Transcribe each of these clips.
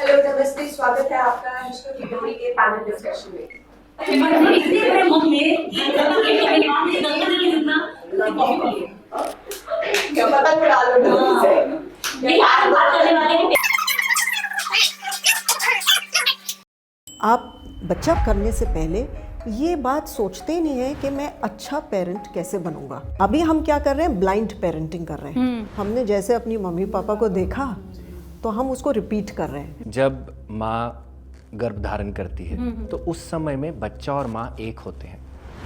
Hello नमस्ते, स्वागत है आपका रिश्तों की डोरी के पैनल डिस्कशन में। क्या पता उड़ा लो डोरी से। आप बच्चा करने से पहले ये बात सोचते ही नहीं है कि मैं अच्छा पेरेंट कैसे बनूंगा। अभी हम क्या कर रहे हैं, ब्लाइंड पेरेंटिंग कर रहे हैं। हमने जैसे अपनी मम्मी पापा को देखा तो हम उसको रिपीट कर रहे हैं। जब माँ गर्भ धारण करती है तो उस समय में बच्चा और माँ एक होते हैं,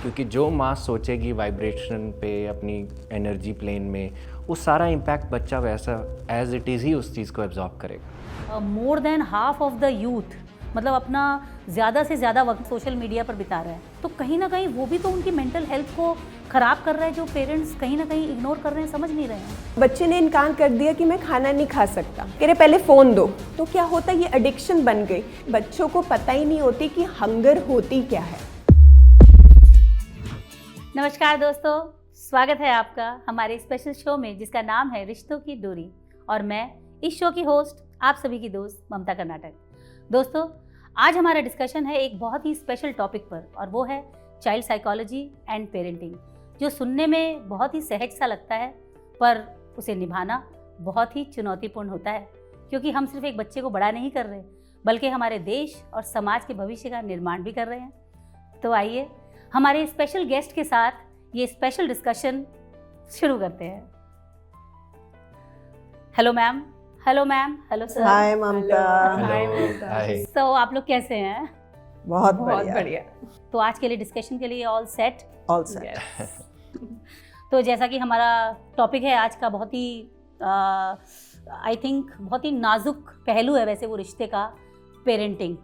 क्योंकि जो माँ सोचेगी वाइब्रेशन पे अपनी एनर्जी प्लेन में, वो सारा इम्पैक्ट बच्चा वैसा एज इट इज़ ही उस चीज़ को एब्जॉर्ब करेगा। More than half of the youth मतलब अपना ज़्यादा से ज़्यादा वक्त सोशल मीडिया पर बिता रहा है, तो कहीं ना कहीं वो भी तो उनकी मेंटल हेल्थ को ख़राब कर रहा है, जो पेरेंट्स कहीं ना कहीं इग्नोर कर रहे हैं, समझ नहीं रहे हैं। बच्चे ने इनकार कर दिया कि मैं खाना नहीं खा सकता, कह रहे पहले फ़ोन दो। तो क्या होता है, ये एडिक्शन बन गई। बच्चों को पता ही नहीं होती कि हंगर होती क्या है। नमस्कार दोस्तों, स्वागत है आपका हमारे स्पेशल शो में जिसका नाम है रिश्तों की डोरी, और मैं इस शो की होस्ट आप सभी की दोस्त ममता कर्नाटक। दोस्तों, आज हमारा डिस्कशन है एक बहुत ही स्पेशल टॉपिक पर, और वो है चाइल्ड साइकोलॉजी एंड पेरेंटिंग, जो सुनने में बहुत ही सहज सा लगता है पर उसे निभाना बहुत ही चुनौतीपूर्ण होता है, क्योंकि हम सिर्फ एक बच्चे को बड़ा नहीं कर रहे बल्कि हमारे देश और समाज के भविष्य का निर्माण भी कर रहे हैं। तो आइए हमारे स्पेशल गेस्ट के साथ ये स्पेशल डिस्कशन शुरू करते हैं। Hello ma'am. Hello ma'am. Hello sir. Hi Mamata. Hi. तो आप लोग कैसे हैं? बहुत बढ़िया। तो आज के लिए डिस्कशन के लिए ऑल सेट? All set. तो जैसा कि हमारा टॉपिक है आज का, बहुत ही आई थिंक बहुत ही नाजुक पहलू है वैसे वो रिश्ते का, पेरेंटिंग,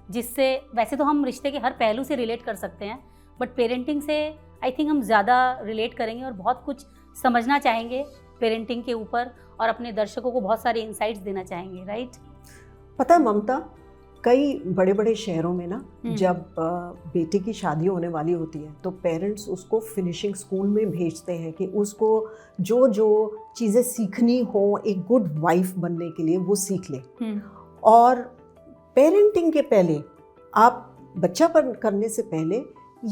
जिससे वैसे तो हम रिश्ते के हर पहलू से रिलेट कर सकते हैं, बट पेरेंटिंग से आई थिंक हम ज़्यादा रिलेट करेंगे और बहुत कुछ समझना चाहेंगे पेरेंटिंग के ऊपर, और अपने दर्शकों को बहुत सारे इंसाइट्स देना चाहेंगे, राइट? पता है ममता, कई बड़े बड़े शहरों में ना जब बेटे की शादी होने वाली होती है तो पेरेंट्स उसको फिनिशिंग स्कूल में भेजते हैं कि उसको जो जो चीज़ें सीखनी हो एक गुड वाइफ बनने के लिए वो सीख ले। और पेरेंटिंग के पहले, आप बच्चा करने से पहले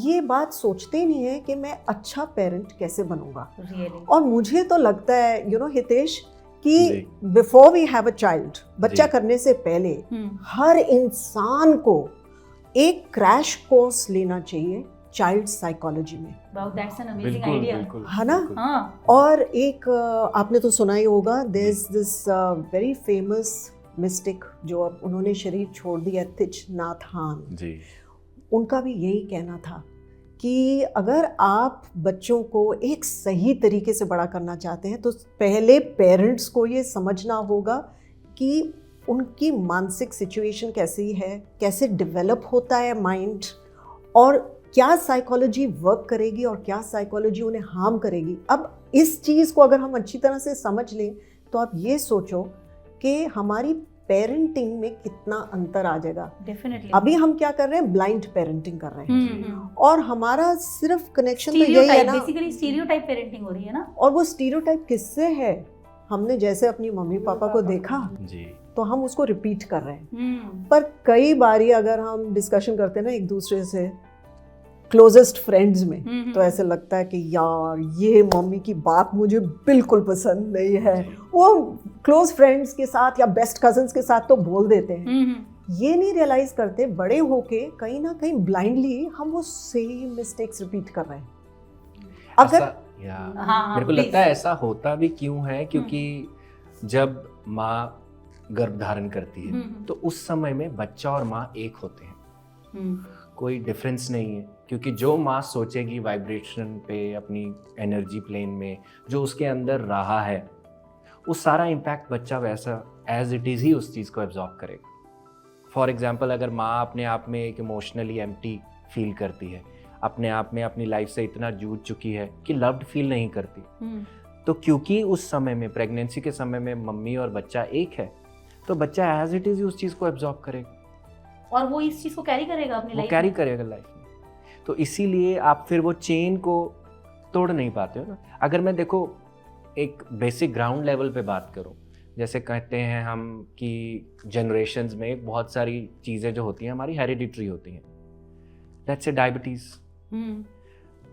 ये बात सोचते ही नहीं है कि मैं अच्छा पेरेंट कैसे बनूंगा। Really? और मुझे तो लगता है हितेश कि before we have a child, बच्चा करने से पहले हर इंसान को एक क्रैश कोर्स लेना चाहिए चाइल्ड साइकोलॉजी में। Wow, that's an amazing idea. है ना? हाँ। और एक आपने तो सुना ही होगा, there is this very famous mystic जो अब उन्होंने शरीर छोड़ दिया, थिच नाथ हान जी। उनका भी यही कहना था कि अगर आप बच्चों को एक सही तरीके से बड़ा करना चाहते हैं तो पहले पेरेंट्स को ये समझना होगा कि उनकी मानसिक सिचुएशन कैसी है, कैसे डेवलप होता है माइंड, और क्या साइकोलॉजी वर्क करेगी और क्या साइकोलॉजी उन्हें हार्म करेगी। अब इस चीज़ को अगर हम अच्छी तरह से समझ लें तो आप ये सोचो कि हमारी पेरेंटिंग में कितना अंतर आ जाएगा। डेफिनेटली। अभी हम क्या कर रहे हैं, ब्लाइंड पेरेंटिंग कर रहे हैं, और हमारा सिर्फ कनेक्शन तो यही है ना, बेसिकली स्टीरियोटाइप पेरेंटिंग हो रही है ना। और वो स्टीरियोटाइप किससे है, हमने जैसे अपनी मम्मी पापा को देखा जी, तो हम उसको रिपीट कर रहे हैं। पर कई बारी अगर हम डिस्कशन करते हैं ना एक दूसरे से, क्लोजेस्ट फ्रेंड्स में, तो ऐसे लगता है कि यार ये मम्मी की बात मुझे बिल्कुल पसंद नहीं है। वो क्लोज फ्रेंड्स के साथ या बेस्ट कजन्स के साथ तो बोल देते हैं, ये नहीं रियलाइज करते बड़े होके कहीं ना कहीं ब्लाइंडली हम वो सेम मिस्टेक्स रिपीट कर रहे हैं। अगर मेरे को लगता है ऐसा होता भी क्यों है, क्योंकि जब माँ गर्भ धारण करती है तो उस समय में बच्चा और माँ एक होते हैं, कोई डिफरेंस नहीं है, क्योंकि जो माँ सोचेगी वाइब्रेशन पे अपनी एनर्जी प्लेन में, जो उसके अंदर रहा है, वो सारा इम्पैक्ट बच्चा वैसा एज इट इज़ ही उस चीज़ को एब्जॉर्ब करेगा। फॉर एग्जांपल, अगर माँ अपने आप में एक इमोशनली एम्प्टी फील करती है, अपने आप में अपनी लाइफ से इतना जूझ चुकी है कि लव्ड फील नहीं करती, तो क्योंकि उस समय में प्रेगनेंसी के समय में मम्मी और बच्चा एक है, तो बच्चा एज इट इज़ उस चीज़ को एब्जॉर्ब करेगा और वो इस चीज़ को कैरी करेगा अपनी लाइफ में। कैरी करेगा लाइफ में। तो इसीलिए आप फिर वो चेन को तोड़ नहीं पाते हो ना। अगर मैं देखो एक बेसिक ग्राउंड लेवल पे बात करूं, जैसे कहते हैं हम कि जनरेशन्स में बहुत सारी चीज़ें जो होती हैं हमारी हेरिडिटरी होती हैं। लेट्स से डायबिटीज़,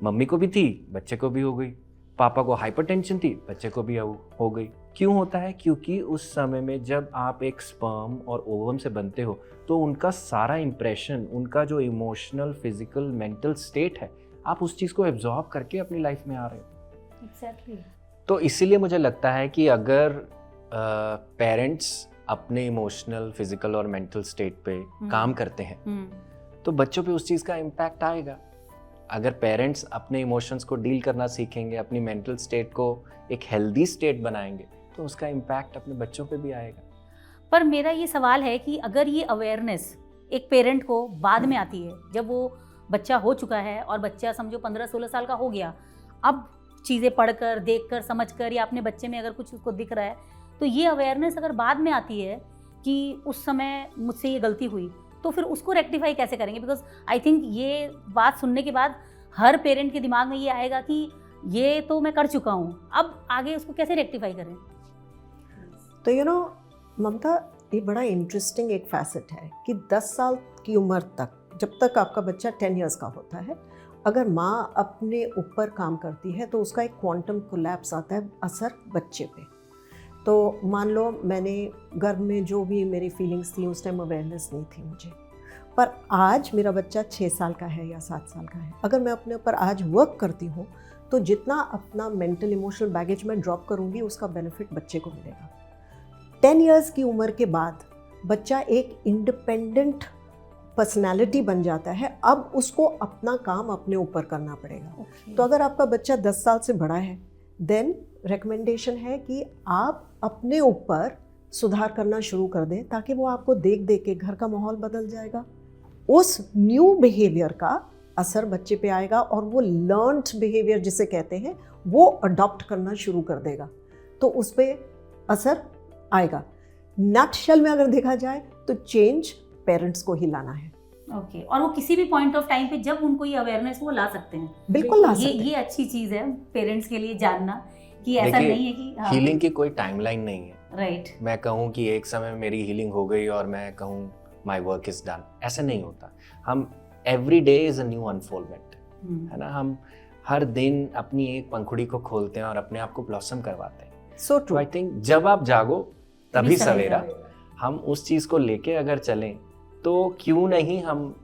मम्मी को भी थी, बच्चे को भी हो गई। पापा को हाइपरटेंशन थी, बच्चे को भी हो गई। क्यों होता है? क्योंकि उस समय में जब आप एक स्पर्म और ओवम से बनते हो तो उनका सारा इम्प्रेशन, उनका जो इमोशनल, फिजिकल, मेंटल स्टेट है, आप उस चीज़ को एब्जॉर्ब करके अपनी लाइफ में आ रहे हो। एग्जैक्टली। तो इसीलिए मुझे लगता है कि अगर पेरेंट्स अपने इमोशनल, फिजिकल और मेंटल स्टेट पे काम करते हैं तो बच्चों पे उस चीज़ का इम्पैक्ट आएगा। अगर पेरेंट्स अपने इमोशंस को डील करना सीखेंगे, अपनी मेंटल स्टेट को एक हेल्दी स्टेट बनाएंगे तो उसका इम्पैक्ट अपने बच्चों पे भी आएगा। पर मेरा ये सवाल है कि अगर ये अवेयरनेस एक पेरेंट को बाद में आती है, जब वो बच्चा हो चुका है और बच्चा समझो 15-16 साल का हो गया, अब चीज़ें पढ़कर, देखकर, समझकर या अपने बच्चे में अगर कुछ उसको दिख रहा है, तो ये अवेयरनेस अगर बाद में आती है कि उस समय मुझसे ये गलती हुई, तो फिर उसको रेक्टिफाई कैसे करेंगे? बिकॉज आई थिंक ये बात सुनने के बाद हर पेरेंट के दिमाग में ये आएगा कि ये तो मैं कर चुका हूँ, अब आगे उसको कैसे रेक्टिफाई करें? तो यू नो ममता, ये बड़ा इंटरेस्टिंग एक फैसेट है कि 10 साल की उम्र तक, जब तक आपका बच्चा 10 इयर्स का होता है, अगर माँ अपने ऊपर काम करती है तो उसका एक क्वांटम कोलैप्स आता है असर बच्चे पे। तो मान लो मैंने गर्भ में जो भी मेरी फीलिंग्स थी उस टाइम अवेयरनेस नहीं थी मुझे, पर आज मेरा बच्चा 6 साल का है या 7 साल का है, अगर मैं अपने ऊपर आज वर्क करती हूँ तो जितना अपना मेंटल इमोशनल बैगेज में ड्रॉप करूँगी उसका बेनिफिट बच्चे को मिलेगा। 10 इयर्स की उम्र के बाद बच्चा एक इंडिपेंडेंट पर्सनैलिटी बन जाता है, अब उसको अपना काम अपने ऊपर करना पड़ेगा। तो अगर आपका बच्चा 10 साल से बड़ा है, देन रिकमेंडेशन है कि आप अपने ऊपर सुधार करना शुरू कर दें, ताकि वो आपको देख देख के घर का माहौल बदल जाएगा, उस न्यू बिहेवियर का असर बच्चे पे आएगा और वो लर्न्ड बिहेवियर जिसे कहते हैं वो अडॉप्ट करना शुरू कर देगा, तो उस पर असर आएगा। नटशेल में अगर देखा जाए तो चेंज पेरेंट्स को ही लाना है। ओके, और वो किसी भी पॉइंट ऑफ टाइम पे जब उनको ये अवेयरनेस वो ला सकते हैं। बिल्कुल ला सकते हैं। ये अच्छी चीज़ है पेरेंट्स के लिए जानना कि ऐसा नहीं है कि हीलिंग की कोई टाइमलाइन नहीं है। राइट। मैं कहूँ कि एक समय मेरी हीलिंग हो गई और मैं कहूँ माय वर्क इज डन, ऐसा नहीं होता। हम every day is a new unfoldment, है ना। हम हर दिन अपनी एक पंखुड़ी को खोलते हैं और अपने आप को ब्लॉसम करवाते हैं। So true. आई थिंक जब आप जागो तभी सवेरा। हम उस चीज़ को लेके अगर चलें तो क्यों नहीं हम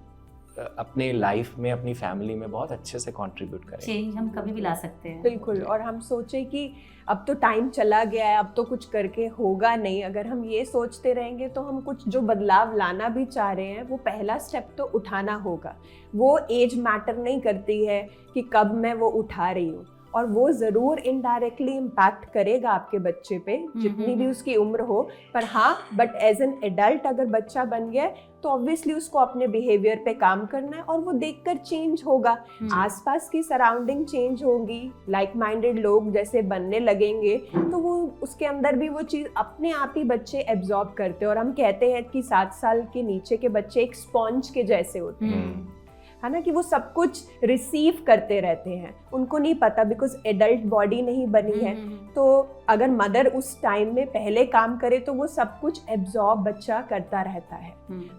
अपने लाइफ में, अपनी फैमिली में बहुत अच्छे से कंट्रीब्यूट करें। चेंज हम कभी भी ला सकते हैं। बिल्कुल। और हम सोचें कि अब तो टाइम चला गया है, अब तो कुछ करके होगा नहीं, अगर हम ये सोचते रहेंगे तो हम कुछ जो बदलाव लाना भी चाह रहे हैं वो पहला स्टेप तो उठाना होगा। वो एज मैटर नहीं करती है कि कब मैं वो उठा रही हूँ, और वो ज़रूर इनडायरेक्टली इम्पैक्ट करेगा आपके बच्चे पे, जितनी भी उसकी उम्र हो। पर हाँ, बट एज एन एडल्ट अगर बच्चा बन गया तो ऑब्वियसली उसको अपने बिहेवियर पे काम करना है और वो देखकर चेंज होगा। आसपास की सराउंडिंग चेंज होगी, लाइक माइंडेड लोग जैसे बनने लगेंगे तो वो उसके अंदर भी वो चीज़ अपने आप ही बच्चे एब्जॉर्ब करते हैं। और हम कहते हैं कि 7 साल के नीचे के बच्चे एक स्पॉन्ज के जैसे होते हैं, है ना, कि वो सब कुछ रिसीव करते रहते हैं, उनको नहीं पता, बिकॉज एडल्ट बॉडी नहीं बनी है। तो अगर मदर उस टाइम में पहले काम करे तो वो सब कुछ एब्जॉर्ब बच्चा करता रहता है।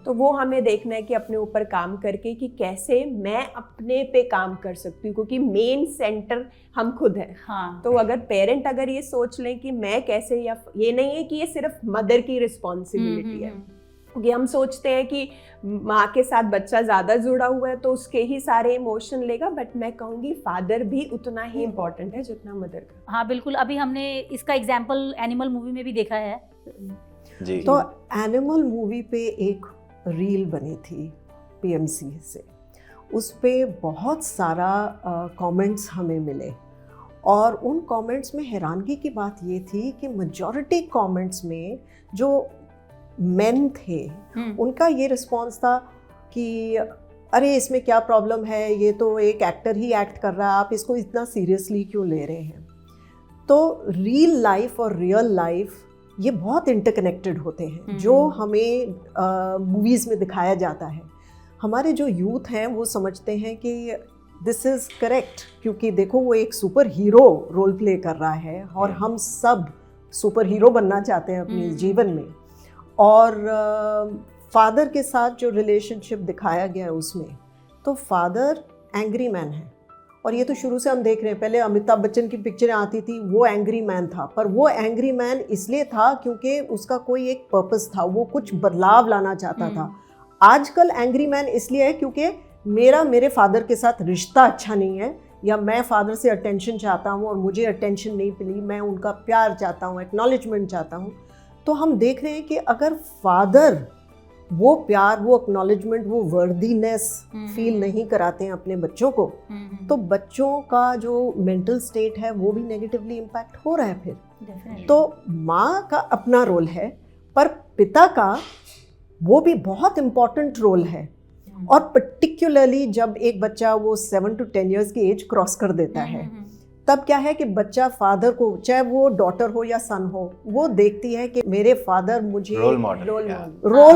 तो वो हमें देखना है कि अपने ऊपर काम करके कि कैसे मैं अपने पे काम कर सकती हूँ, क्योंकि मेन सेंटर हम खुद हैं। हाँ। तो अगर पेरेंट अगर ये सोच लें कि मैं कैसे, या ये नहीं है कि ये सिर्फ मदर की रिस्पॉन्सिबिलिटी है, क्योंकि हम सोचते हैं कि माँ के साथ बच्चा ज़्यादा जुड़ा हुआ है तो उसके ही सारे इमोशन लेगा, बट मैं कहूँगी फादर भी उतना ही इम्पोर्टेंट है जितना मदर का। हाँ बिल्कुल, अभी हमने इसका एग्जाम्पल एनिमल मूवी में भी देखा है जी। तो एनिमल मूवी पे एक रील बनी थी PMC से, उस पे बहुत सारा कमेंट्स हमें मिले, और उन कमेंट्स में हैरानगी की बात ये थी कि मेजॉरिटी कमेंट्स में जो मेन थे उनका ये रिस्पॉन्स था कि अरे इसमें क्या प्रॉब्लम है, ये तो एक एक्टर ही एक्ट कर रहा है, आप इसको इतना सीरियसली क्यों ले रहे हैं। तो रियल लाइफ और रियल लाइफ ये बहुत इंटरकनेक्टेड होते हैं, जो हमें मूवीज़ में दिखाया जाता है। हमारे जो यूथ हैं वो समझते हैं कि दिस इज़ करेक्ट, क्योंकि देखो वो एक सुपर हीरो रोल प्ले कर रहा है और हम सब सुपर हीरो बनना चाहते हैं अपने जीवन में। और फादर के साथ जो रिलेशनशिप दिखाया गया है उसमें, तो फादर एंग्री मैन है, और ये तो शुरू से हम देख रहे हैं। पहले अमिताभ बच्चन की पिक्चरें आती थी, वो एंग्री मैन था, पर वो एंग्री मैन इसलिए था क्योंकि उसका कोई एक पर्पस था, वो कुछ बदलाव लाना चाहता था। आजकल एंग्री मैन इसलिए है क्योंकि मेरे फादर के साथ रिश्ता अच्छा नहीं है, या मैं फादर से अटेंशन चाहता हूँ और मुझे अटेंशन नहीं मिली, मैं उनका प्यार चाहता हूँ, एक्नॉलेजमेंट चाहता हूँ। तो हम देख रहे हैं कि अगर फादर वो प्यार, वो एक्नॉलेजमेंट, वो वर्दीनेस फील नहीं कराते हैं अपने बच्चों को, तो बच्चों का जो मेंटल स्टेट है वो भी नेगेटिवली इम्पैक्ट हो रहा है फिर। तो माँ का अपना रोल है, पर पिता का वो भी बहुत इम्पॉर्टेंट रोल है। और पर्टिकुलरली जब एक बच्चा वो 7 to 10 years की एज क्रॉस कर देता है, तब क्या है कि बच्चा फादर को, चाहे वो डॉटर हो या सन हो, वो देखती है कि मेरे फादर मुझे रोल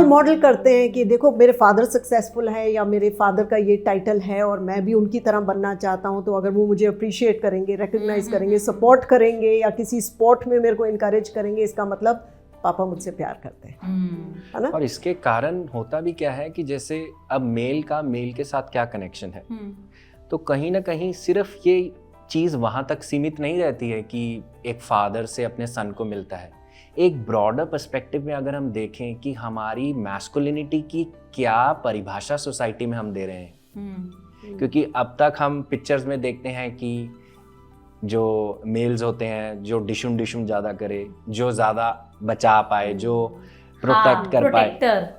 मॉडल करते हैं कि देखो मेरे फादर सक्सेसफुल है, या मेरे फादर का ये टाइटल है और मैं भी उनकी तरह बनना चाहता हूँ। तो अगर वो मुझे अप्रिशिएट करेंगे, रिकग्नाइज करेंगे, सपोर्ट करेंगे, या किसी स्पोर्ट में मेरे को इनकरेज करेंगे, इसका मतलब पापा मुझसे प्यार करते हैं, है ना। और इसके कारण होता भी क्या है कि जैसे अब मेल के साथ क्या कनेक्शन है, तो कहीं ना कहीं सिर्फ ये चीज़ वहाँ तक सीमित नहीं रहती है कि एक फादर से अपने सन को मिलता है। एक ब्रॉडर पर्सपेक्टिव में अगर हम देखें कि हमारी मैस्कुलिनिटी की क्या परिभाषा सोसाइटी में हम दे रहे हैं, क्योंकि अब तक हम पिक्चर्स में देखते हैं कि जो मेल्स होते हैं जो डिशुम ज़्यादा करे, जो ज़्यादा बचा पाए, जो प्रोटेक्ट कर पाए,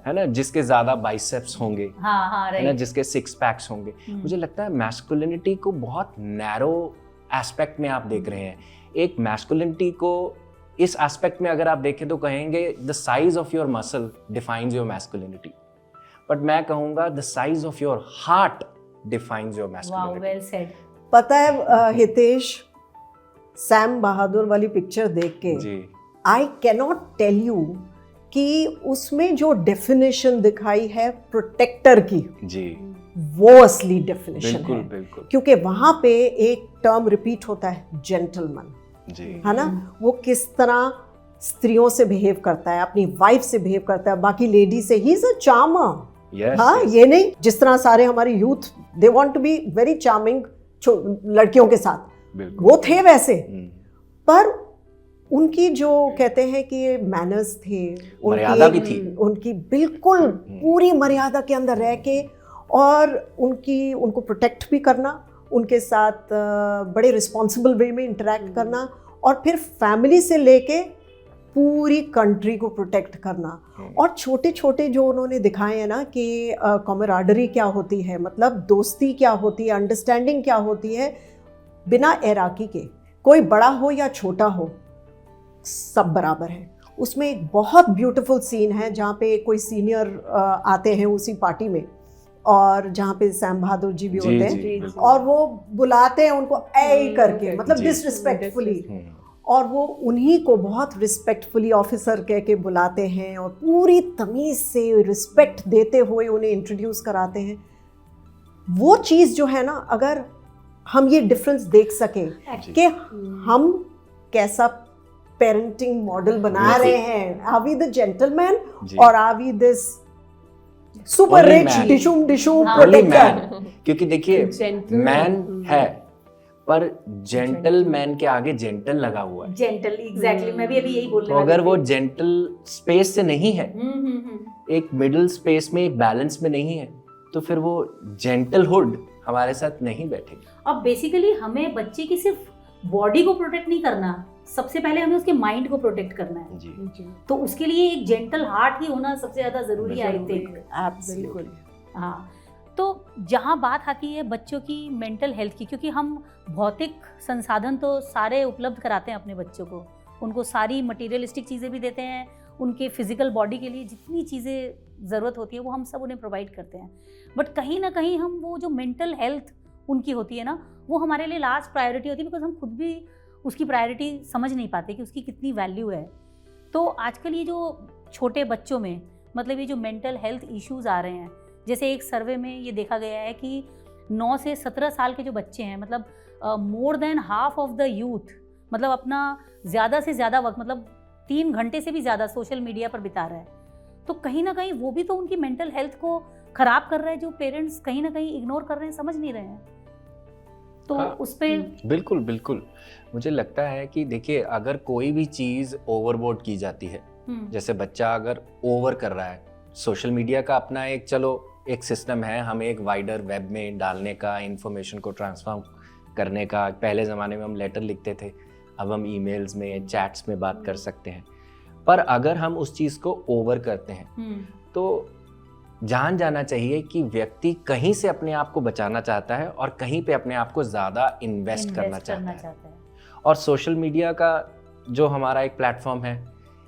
है ना, जिसके ज़्यादा बाइसेप्स होंगे, है ना, जिसके 6 पैक्स होंगे। मुझे लगता है मैस्कुलिनिटी को बहुत नैरो एस्पेक्ट में आप देख रहे हैं। एक मैस्कुलिनिटी को इस एस्पेक्ट में अगर आप देखें तो कहेंगे the size of your muscle defines your masculinity, but मैं कहूँगा the size of your heart defines your masculinity. पता है हितेश, सैम बहादुर वाली पिक्चर देख के आई कैनॉट टेल यू कि उसमें जो डेफिनेशन दिखाई है प्रोटेक्टर की जी, वो असली डेफिनेशन है। बिल्कुल। क्योंकि वहां पे एक टर्म रिपीट होता है, जेंटलमैन जी, है ना। वो किस तरह स्त्रियों से बिहेव करता है, अपनी वाइफ से बिहेव करता है, बाकी लेडी से। He is a charmer. हाँ, ये नहीं जिस तरह सारे हमारे youth they want to be very charming लड़कियों के साथ, वो थे वैसे, पर उनकी जो कहते हैं कि मैनर्स थे, मर्यादा भी थी, उनकी बिल्कुल पूरी मर्यादा के अंदर रह के, और उनको प्रोटेक्ट भी करना, उनके साथ बड़े रिस्पॉन्सिबल वे में इंटरेक्ट करना, और फिर फैमिली से लेके पूरी कंट्री को प्रोटेक्ट करना। और छोटे छोटे जो उन्होंने दिखाए हैं ना कि कॉमराडरी क्या होती है, मतलब दोस्ती क्या होती है, अंडरस्टैंडिंग क्या होती है, बिना एराकी के, कोई बड़ा हो या छोटा हो सब बराबर है। उसमें एक बहुत ब्यूटीफुल सीन है जहाँ पे कोई सीनियर आते हैं उसी पार्टी में, और जहाँ पे सैम बहादुर जी भी होते हैं, और वो बुलाते हैं उनको ए करके, मतलब डिसरिस्पेक्टफुली, और वो उन्हीं को बहुत रिस्पेक्टफुली ऑफिसर कह के बुलाते हैं, और पूरी तमीज़ से रिस्पेक्ट देते हुए उन्हें इंट्रोड्यूस कराते हैं। वो चीज़ जो है ना, अगर हम ये डिफरेंस देख सके कि हम कैसा पेरेंटिंग मॉडल बना रहे हैं, आर वी द जेंटलमैन और are we this super rich डिशुम प्रोटेक्टर। क्योंकि देखिए मैन है, पर जेंटलमैन के आगे जेंटल लगा हुआ है। जेंटल, एग्जैक्टली, मैं भी अभी यही बोल रही हूँ। तो अगर वो जेंटल स्पेस से नहीं है, एक मिडिल स्पेस में, एक बैलेंस में नहीं है, तो फिर वो जेंटलहुड हमारे साथ नहीं बैठेगी। अब बेसिकली हमें बच्चे की सिर्फ बॉडी को प्रोटेक्ट नहीं करना, सबसे पहले हमें उसके माइंड को प्रोटेक्ट करना है जी। तो उसके लिए एक जेंटल हार्ट ही होना सबसे ज़्यादा ज़रूरी है, आई थिंक। बिल्कुल। हाँ, तो जहाँ बात आती है बच्चों की मेंटल हेल्थ की, क्योंकि हम भौतिक संसाधन तो सारे उपलब्ध कराते हैं अपने बच्चों को, उनको सारी मटीरियलिस्टिक चीज़ें भी देते हैं, उनके फिजिकल बॉडी के लिए जितनी चीज़ें ज़रूरत होती है वो हम सब उन्हें प्रोवाइड करते हैं, बट कहीं ना कहीं हम वो जो मेंटल हेल्थ उनकी होती है ना, वो हमारे लिए लास्ट प्रायोरिटी होती है, बिकॉज हम खुद भी उसकी प्रायोरिटी समझ नहीं पाते कि उसकी कितनी वैल्यू है। तो आजकल ये जो छोटे बच्चों में मतलब ये जो मेंटल हेल्थ इश्यूज़ आ रहे हैं, जैसे एक सर्वे में ये देखा गया है कि 9 से 17 साल के जो बच्चे हैं, मतलब more than half of the youth, मतलब अपना ज़्यादा से ज़्यादा वक्त, मतलब 3 घंटे से भी ज़्यादा सोशल मीडिया पर बिता रहा है, तो कहीं ना कहीं वो भी तो उनकी मेंटल हेल्थ को खराब कर रहा है, जो पेरेंट्स कहीं ना कहीं इग्नोर कर रहे हैं, समझ नहीं रहे हैं। तो हाँ, उस पे बिल्कुल बिल्कुल मुझे लगता है कि देखिए, अगर कोई भी चीज़ ओवरबोर्ड की जाती है, जैसे बच्चा अगर ओवर कर रहा है, सोशल मीडिया का अपना एक, चलो एक सिस्टम है, हम एक वाइडर वेब में डालने का, इंफॉर्मेशन को ट्रांसफॉर्म करने का। पहले ज़माने में हम लेटर लिखते थे, अब हम ईमेल्स में, चैट्स में बात कर सकते हैं। पर अगर हम उस चीज़ को ओवर करते हैं तो जान जाना चाहिए कि व्यक्ति कहीं से अपने आप को बचाना चाहता है और कहीं पे अपने आप को ज़्यादा इन्वेस्ट करना चाहता है। और सोशल मीडिया का जो हमारा एक प्लेटफॉर्म है,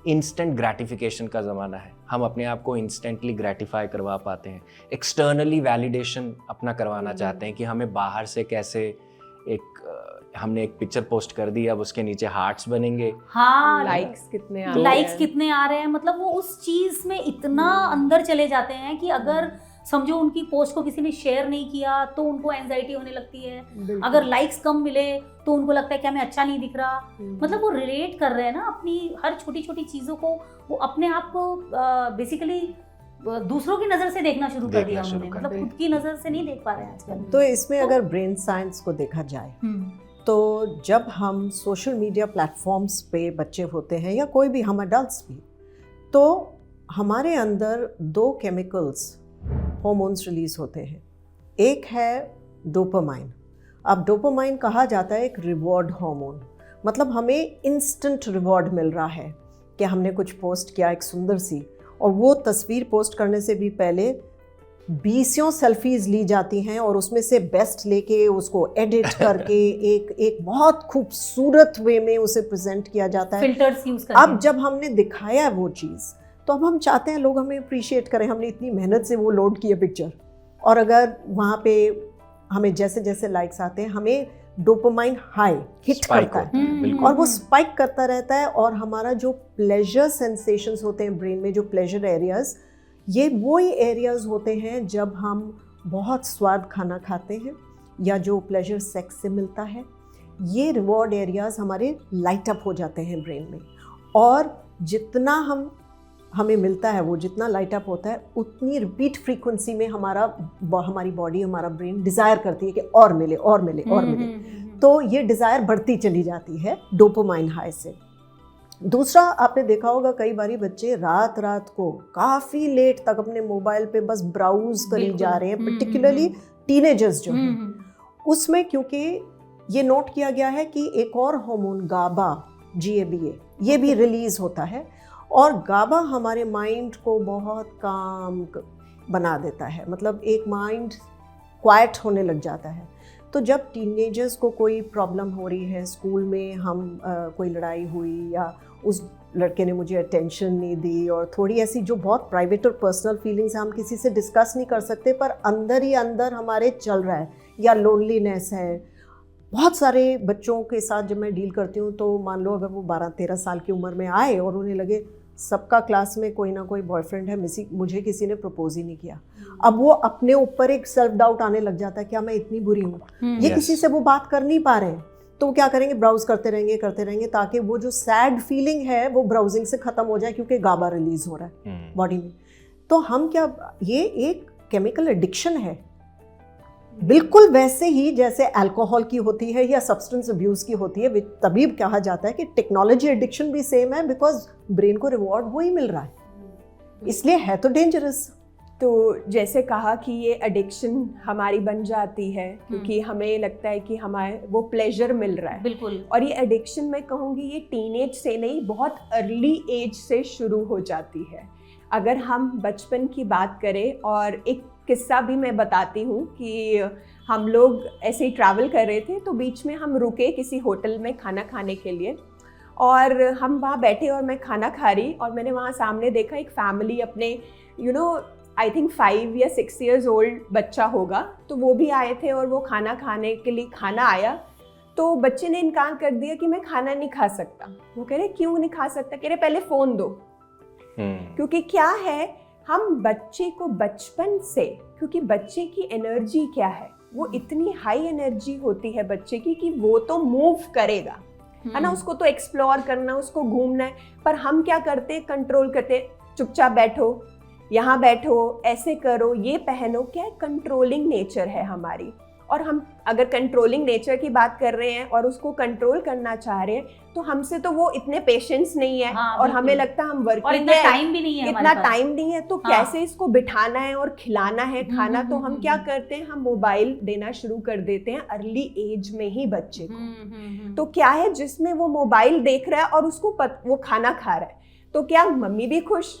इंस्टेंट ग्रेटिफिकेशन का ज़माना है। हम अपने आप को इंस्टेंटली ग्रेटिफाई करवा पाते हैं, एक्सटर्नली वैलिडेशन अपना करवाना चाहते हैं कि हमें बाहर से कैसे हमने एक पिक्चर पोस्ट कर दी, अब उसके नीचे हार्ट्स बनेंगे, हाँ, लाइक्स कितने आ रहे हैं, मतलब वो उस चीज में इतना अंदर चले जाते हैं कि अगर समझो उनकी पोस्ट को किसी ने शेयर नहीं किया तो उनको एंजाइटी होने लगती है, अगर लाइक्स कम मिले तो उनको लगता है क्या मैं अच्छा नहीं दिख रहा। मतलब वो रिलेट कर रहे हैं ना अपनी हर छोटी छोटी चीजों को, वो अपने आप को बेसिकली दूसरों की नजर से देखना शुरू कर दिया उन्होंने, मतलब खुद की नजर से नहीं देख पा रहे हैं आजकल। तो इसमें अगर ब्रेन साइंस को देखा जाए तो जब हम सोशल मीडिया प्लेटफॉर्म्स पे बच्चे होते हैं या कोई भी, हम अडल्ट्स भी, तो हमारे अंदर 2 केमिकल्स, हार्मोन्स रिलीज होते हैं। एक है डोपामाइन। अब डोपामाइन कहा जाता है एक रिवॉर्ड हार्मोन, मतलब हमें इंस्टेंट रिवॉर्ड मिल रहा है कि हमने कुछ पोस्ट किया एक सुंदर सी, और वो तस्वीर पोस्ट करने से भी पहले 20 सेल्फीज ली जाती हैं और उसमें से बेस्ट लेके उसको एडिट करके एक बहुत खूबसूरत वे में उसे प्रेजेंट किया जाता है, फिल्टर्स यूज करके। अब जब हमने दिखाया वो चीज़ तो अब हम चाहते हैं लोग हमें अप्रिशिएट करें, हमने इतनी मेहनत से वो लोड किया पिक्चर, और अगर वहाँ पे हमें जैसे जैसे लाइक्स आते हैं हमें डोपामाइन हाई हिट करता है और वो स्पाइक करता रहता है, और हमारा जो प्लेजर सेंसेशंस होते हैं ब्रेन में, जो प्लेजर एरियाज, ये वही एरियाज होते हैं जब हम बहुत स्वाद खाना खाते हैं या जो प्लेजर सेक्स से मिलता है, ये रिवॉर्ड एरियाज हमारे लाइट अप हो जाते हैं ब्रेन में, और जितना हमें मिलता है, वो जितना लाइट अप होता है उतनी रिपीट फ्रीक्वेंसी में हमारी बॉडी, हमारा ब्रेन डिज़ायर करती है कि और मिले और मिले और मिले, तो ये डिज़ायर बढ़ती चली जाती है डोपामाइन हाई से। दूसरा, आपने देखा होगा कई बारी बच्चे रात रात को काफ़ी लेट तक अपने मोबाइल पे बस ब्राउज करी जा रहे हैं, पर्टिकुलरली टीनेजर्स जो हैं उसमें, क्योंकि ये नोट किया गया है कि एक और हार्मोन गाबा, GABA, ये भी रिलीज़ होता है, और गाबा हमारे माइंड को बहुत काम बना देता है, मतलब एक माइंड क्वाइट होने लग जाता है। तो जब टीनेजर्स को कोई प्रॉब्लम हो रही है, स्कूल में हम कोई लड़ाई हुई या उस लड़के ने मुझे अटेंशन नहीं दी, और थोड़ी ऐसी जो बहुत प्राइवेट और पर्सनल फीलिंग्स हम किसी से डिस्कस नहीं कर सकते पर अंदर ही अंदर हमारे चल रहा है, या लोनलीनेस है। बहुत सारे बच्चों के साथ जब मैं डील करती हूँ तो मान लो अगर वो 12-13 साल की उम्र में आए और उन्हें लगे सबका क्लास में कोई ना कोई बॉयफ्रेंड है, मुझे किसी ने प्रपोज ही नहीं किया, अब वो अपने ऊपर एक सेल्फ डाउट आने लग जाता है, क्या मैं इतनी बुरी हूँ, ये किसी से वो बात कर नहीं पा रहे हैं, तो वो क्या करेंगे, ब्राउज करते रहेंगे ताकि वो जो सैड फीलिंग है वो ब्राउजिंग से ख़त्म हो जाए, क्योंकि गाबा रिलीज हो रहा है बॉडी में। तो हम क्या, ये एक केमिकल एडिक्शन है, बिल्कुल वैसे ही जैसे अल्कोहल की होती है या सब्सटेंस अब्यूज़ की होती है। तभी कहा जाता है कि टेक्नोलॉजी एडिक्शन भी सेम है, बिकॉज ब्रेन को रिवॉर्ड वही मिल रहा है, इसलिए है तो डेंजरस। तो जैसे कहा कि ये एडिक्शन हमारी बन जाती है क्योंकि हमें लगता है कि हमारे वो प्लेजर मिल रहा है, बिल्कुल। और ये एडिक्शन मैं कहूँगी ये टीनेज से नहीं, बहुत अर्ली एज से शुरू हो जाती है। अगर हम बचपन की बात करें, और एक किस्सा भी मैं बताती हूँ कि हम लोग ऐसे ही ट्रैवल कर रहे थे, तो बीच में हम रुके किसी होटल में खाना खाने के लिए, और हम वहाँ बैठे और मैं खाना खा रही, और मैंने वहाँ सामने देखा एक फैमिली, अपने आई थिंक 5 या 6 years ओल्ड बच्चा होगा, तो वो भी आए थे और वो खाना खाने के लिए खाना आया, तो बच्चे ने इनकार कर दिया कि मैं खाना नहीं खा सकता। वो कह रहे क्यों नहीं खा सकता, कह रहे पहले फ़ोन दो। क्योंकि क्या है, हम बच्चे को बचपन से, क्योंकि बच्चे की एनर्जी क्या है, वो इतनी हाई एनर्जी होती है बच्चे की कि वो तो मूव करेगा, है ना, उसको तो एक्सप्लोर करना, उसको घूमना है। पर हम क्या करते हैं, कंट्रोल करते हैं, चुपचाप बैठो, यहाँ बैठो, ऐसे करो, ये पहनो। क्या है, कंट्रोलिंग नेचर है हमारी। और हम अगर कंट्रोलिंग नेचर की बात कर रहे हैं और उसको कंट्रोल करना चाह रहे हैं, तो हमसे तो वो इतने पेशेंस नहीं है। हाँ, और हमें लगता है हम और वर्किंग इतना है, टाइम भी नहीं है, इतना टाइम नहीं है, तो हाँ। कैसे इसको बिठाना है और खिलाना है खाना। तो हम क्या करते हैं, हम मोबाइल देना शुरू कर देते हैं अर्ली एज में ही बच्चे को। तो क्या है, जिसमें वो मोबाइल देख रहा है और उसको वो खाना खा रहा है, तो क्या मम्मी भी खुश,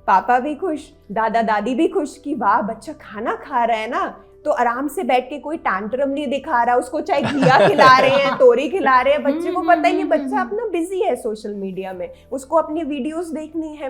पापा भी खुश, दादा दादी भी खुश कि वाह बच्चा खाना खा रहा है ना, तो आराम से बैठ के कोई टैंट्रम नहीं दिखा रहा, उसको चाहे घिया खिला रहे हैं, तोरी खिला रहे हैं, बच्चे को पता ही नहीं, बच्चा अपना बिजी है सोशल मीडिया में, उसको अपनी वीडियोस देखनी है।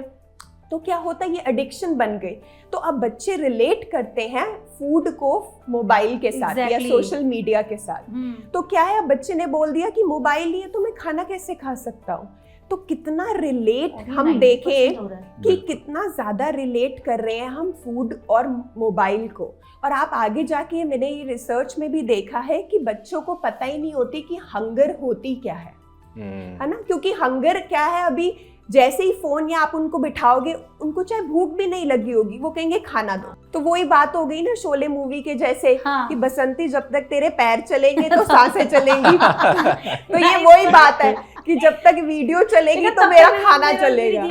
तो क्या होता है, ये एडिक्शन बन गई। तो अब बच्चे रिलेट करते हैं फूड को मोबाइल के साथ या सोशल मीडिया के साथ। तो क्या है, अब बच्चे ने बोल दिया कि मोबाइल ही है तो मैं खाना कैसे खा सकता हूँ। तो कितना रिलेट हम देखें कि कितना ज्यादा रिलेट कर रहे हैं हम फूड और मोबाइल को। और आप आगे जाके, मैंने ये रिसर्च में भी देखा है कि बच्चों को पता ही नहीं होती कि हंगर होती क्या है ना, क्योंकि हंगर क्या है, अभी जैसे ही फोन या आप उनको बिठाओगे, उनको चाहे भूख भी नहीं लगी होगी, वो कहेंगे खाना दो। तो वही बात हो गई ना शोले मूवी के जैसे, हाँ। कि बसंती जब तक तेरे पैर चलेंगे तो सांसें चलेंगी। तो ये वही बात है कि जब तक वीडियो चलेगी तो मेरा खाना चलेगा,